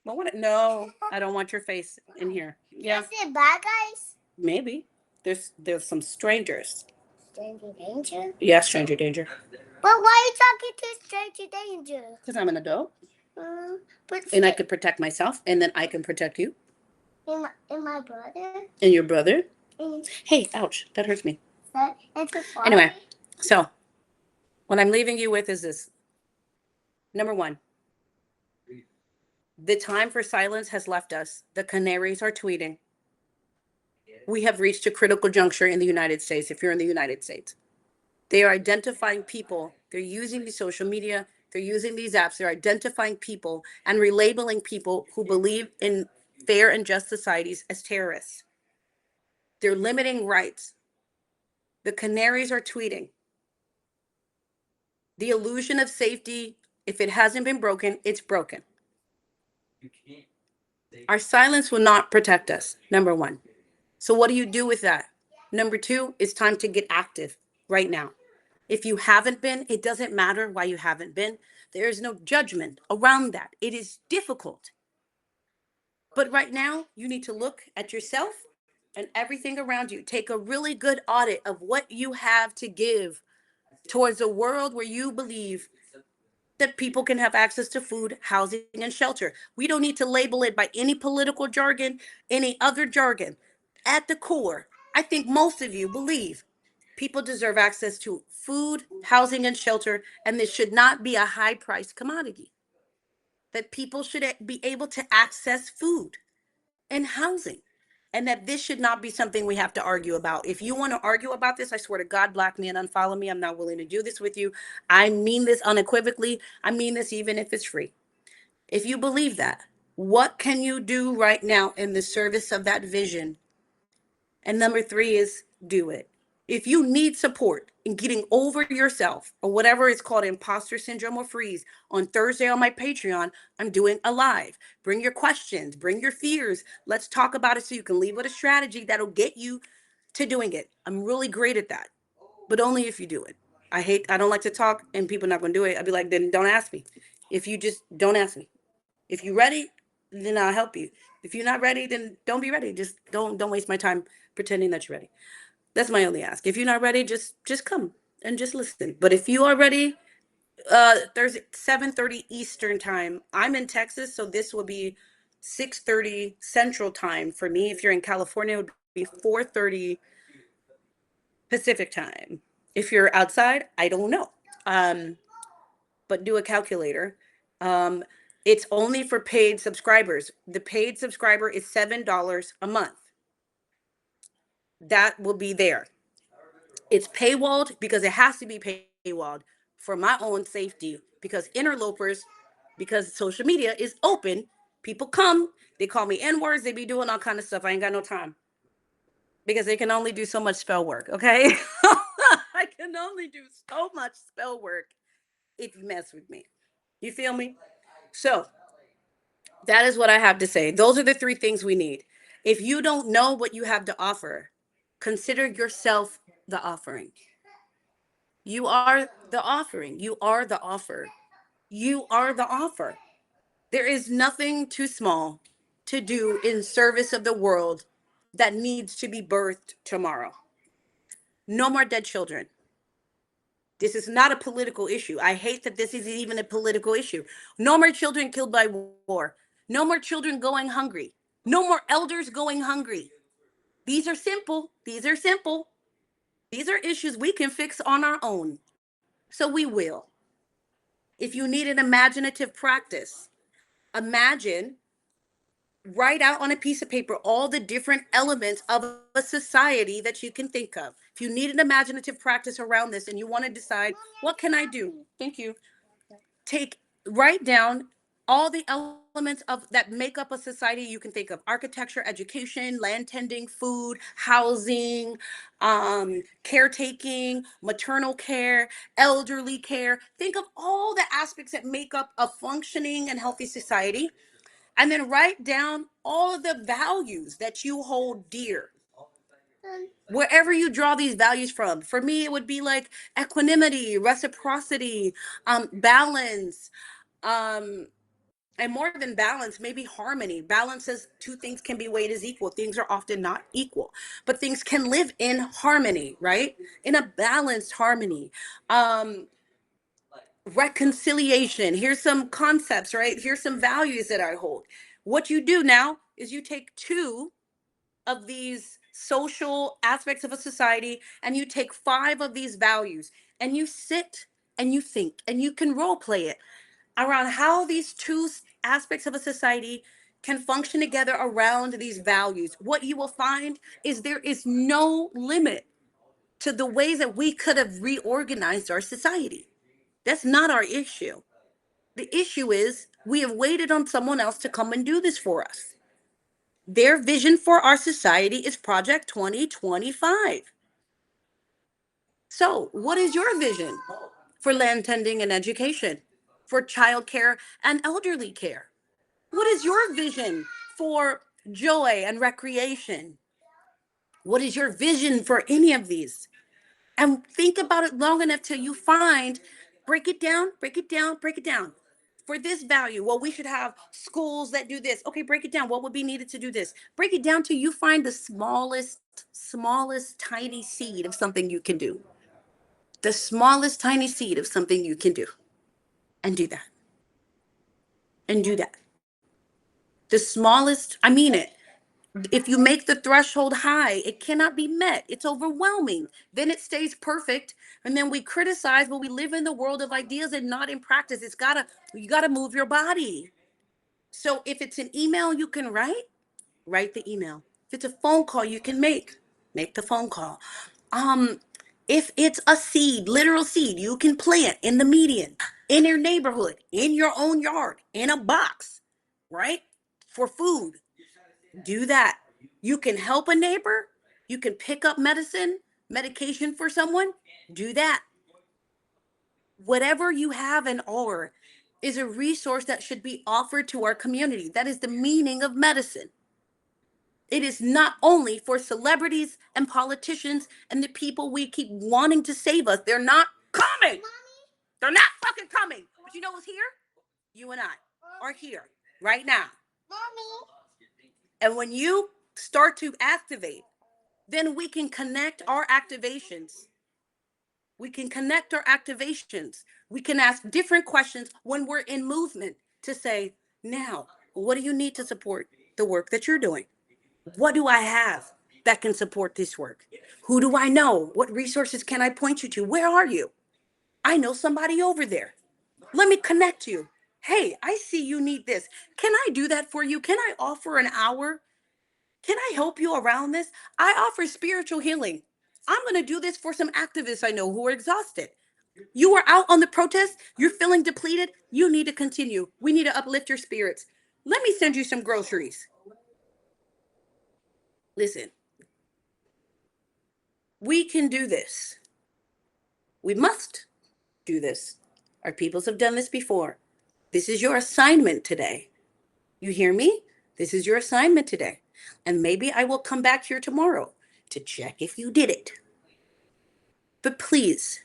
Moana. No, I don't want your face in here. Yeah. Is it bad guys? Maybe. There's some strangers. Stranger danger? Yeah, stranger danger. But why are you talking to stranger danger? Because I'm an adult. But And I could protect myself, and then I can protect you. And my brother? And your brother? And Hey, ouch, that hurts me. it's a Anyway, so what I'm leaving you with is this. Number one, the time for silence has left us. The canaries are tweeting. We have reached a critical juncture in the United States, if you're in the United States. They are identifying people. They're using the social media. They're using these apps. They're identifying people and relabeling people who believe in fair and just societies as terrorists. They're limiting rights. The canaries are tweeting. The illusion of safety, if it hasn't been broken, it's broken. Our silence will not protect us, number one. So what do you do with that? Number two, it's time to get active right now. If you haven't been, it doesn't matter why you haven't been. There is no judgment around that. It is difficult. But right now, you need to look at yourself and everything around you. Take a really good audit of what you have to give towards a world where you believe that people can have access to food, housing, and shelter. We don't need to label it by any political jargon, any other jargon. At the core, I think most of you believe people deserve access to food, housing, and shelter, and this should not be a high priced commodity. That people should be able to access food and housing, and that this should not be something we have to argue about. If you want to argue about this, I swear to God, block me and unfollow me. I'm not willing to do this with you. I mean this unequivocally. I mean this even if it's free. If you believe that, what can you do right now in the service of that vision? And number three is do it. If you need support in getting over yourself or whatever it's called, imposter syndrome or freeze, on Thursday on my Patreon, I'm doing a live. Bring your questions, bring your fears. Let's talk about it so you can leave with a strategy that'll get you to doing it. I'm really great at that, but only if you do it. I don't like to talk and people not going to do it. I'd be like, then don't ask me. If you just don't ask me. If you're ready, then I'll help you. If you're not ready, then don't be ready. Just don't waste my time pretending that you're ready. That's my only ask. If you're not ready, just come and just listen. But if you are ready, Thursday 7:30 Eastern time. I'm in Texas, so this will be 6:30 Central time for me. If you're in California, it would be 4:30 Pacific time. If you're outside, I don't know. Um, but do a calculator. Um, it's only for paid subscribers. The paid subscriber is $7 a month. That will be there. It's paywalled because it has to be paywalled for my own safety, because interlopers, because social media is open, people come, they call me N-words, they be doing all kind of stuff. I ain't got no time because they can only do so much spell work, okay? I can only do so much spell work if you mess with me. You feel me? So that is what I have to say. Those are the three things we need. If you don't know what you have to offer, consider yourself the offering. You are the offering. You are the offer. You are the offer. There is nothing too small to do in service of the world that needs to be birthed tomorrow. No more dead children. This is not a political issue. I hate that this is even a political issue. No more children killed by war. No more children going hungry. No more elders going hungry. These are simple. These are simple. These are issues we can fix on our own. So we will. If you need an imaginative practice, imagine, write out on a piece of paper all the different elements of a society that you can think of. If you need an imaginative practice around this and you want to decide, what can I do? Thank you. Take, write down all the elements of that make up a society you can think of: architecture, education, land tending, food, housing, caretaking, maternal care, elderly care. Think of all the aspects that make up a functioning and healthy society, and then write down all of the values that you hold dear, wherever you draw these values from. For me, it would be like equanimity, reciprocity, balance, um, and more than balance, maybe harmony. Balance says two things can be weighed as equal. Things are often not equal, but things can live in harmony, right? In a balanced harmony. Um, Reconciliation. Here's some concepts, right? Here's some values that I hold. What you do now is you take two of these social aspects of a society and you take five of these values and you sit and you think and you can role play it around how these two aspects of a society can function together around these values. What you will find is there is no limit to the ways that we could have reorganized our society. That's not our issue. The issue is we have waited on someone else to come and do this for us. Their vision for our society is Project 2025. So, what is your vision for land tending and education, for childcare and elderly care? What is your vision for joy and recreation? What is your vision for any of these? And think about it long enough till you find, break it down, break it down, break it down. For this value, well, we should have schools that do this. Okay, break it down. What would be needed to do this? Break it down till you find the smallest tiny seed of something you can do. The smallest tiny seed of something you can do. And do that. And do that. The smallest, I mean it. If you make the threshold high, it cannot be met. It's overwhelming. Then it stays perfect. And then we criticize, but we live in the world of ideas and not in practice. You gotta move your body. So if it's an email you can write, write the email. If it's a phone call you can make the phone call. Um, if it's a seed, literal seed, you can plant in the median, in your neighborhood, in your own yard, in a box, right? For food, do that. You can help a neighbor. You can pick up medication for someone. Do that. Whatever you have and are is a resource that should be offered to our community. That is the meaning of medicine. It is not only for celebrities and politicians and the people we keep wanting to save us. They're not coming. They're not fucking coming. But you know what's here? You and I are here right now. And when you start to activate, then we can connect our activations. We can connect our activations. We can ask different questions when we're in movement to say, now, what do you need to support the work that you're doing? What do I have that can support this work? Who do I know? What resources can I point you to? Where are you? I know somebody over there. Let me connect you. Hey, I see you need this. Can I do that for you? Can I offer an hour? Can I help you around this? I offer spiritual healing. I'm going to do this for some activists I know who are exhausted. You are out on the protest, you're feeling depleted, you need to continue. We need to uplift your spirits. Let me send you some groceries. Listen, we can do this. We must do this. Our peoples have done this before. This is your assignment today. You hear me? This is your assignment today. And maybe I will come back here tomorrow to check if you did it. But please,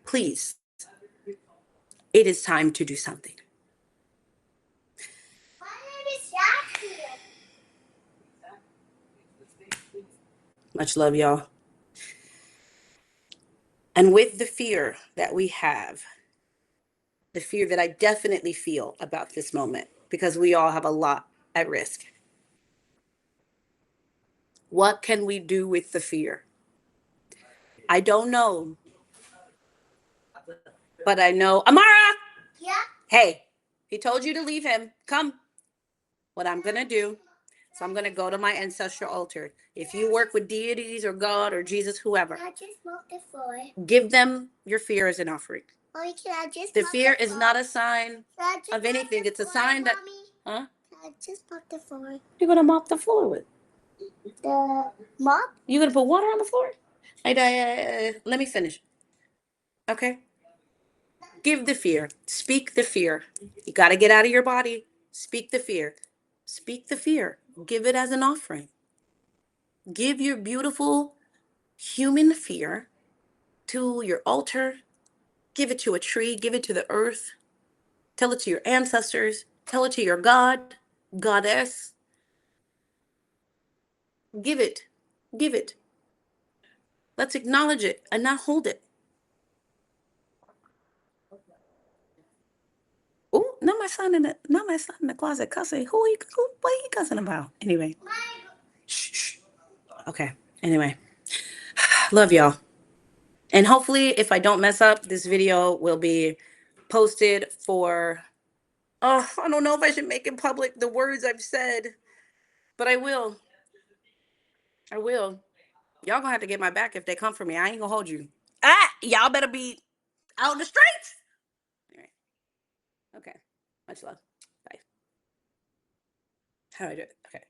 please, it is time to do something. Much love, y'all. And with the fear that we have, the fear that I definitely feel about this moment, because we all have a lot at risk. What can we do with the fear? I don't know, but I know, Amara! Yeah. Hey, he told you to leave him. Come. What I'm going to do, so I'm going to go to my ancestral altar. If you work with deities or God or Jesus, whoever, I just mop the floor. give them your fear as an offering. Mommy, can I just The mop fear the is floor? not a sign Can I just of anything. mop the It's a floor, sign that, Mommy? huh? Can I just mop the floor? You're going to mop the floor with. The mop? You're going to put water on the floor? Let me finish. Okay? Give the fear. Speak the fear. You got to get out of your body. Speak the fear. Speak the fear. Give it as an offering. Give your beautiful human fear to your altar. Give it to a tree. Give it to the earth. Tell it to your ancestors. Tell it to your God, goddess. Give it. Give it. Let's acknowledge it and not hold it. Oh, not my son in the closet cussing. What are you cussing about? Anyway. Shh, shh. Okay. Anyway. Love y'all. And hopefully, if I don't mess up, this video will be posted for. Oh, I don't know if I should make it public the words I've said, but I will. I will. Y'all gonna have to get my back if they come for me. I ain't gonna hold you. Y'all better be out in the streets. Anyway. Okay. Much love. Bye. How do I do it? Okay.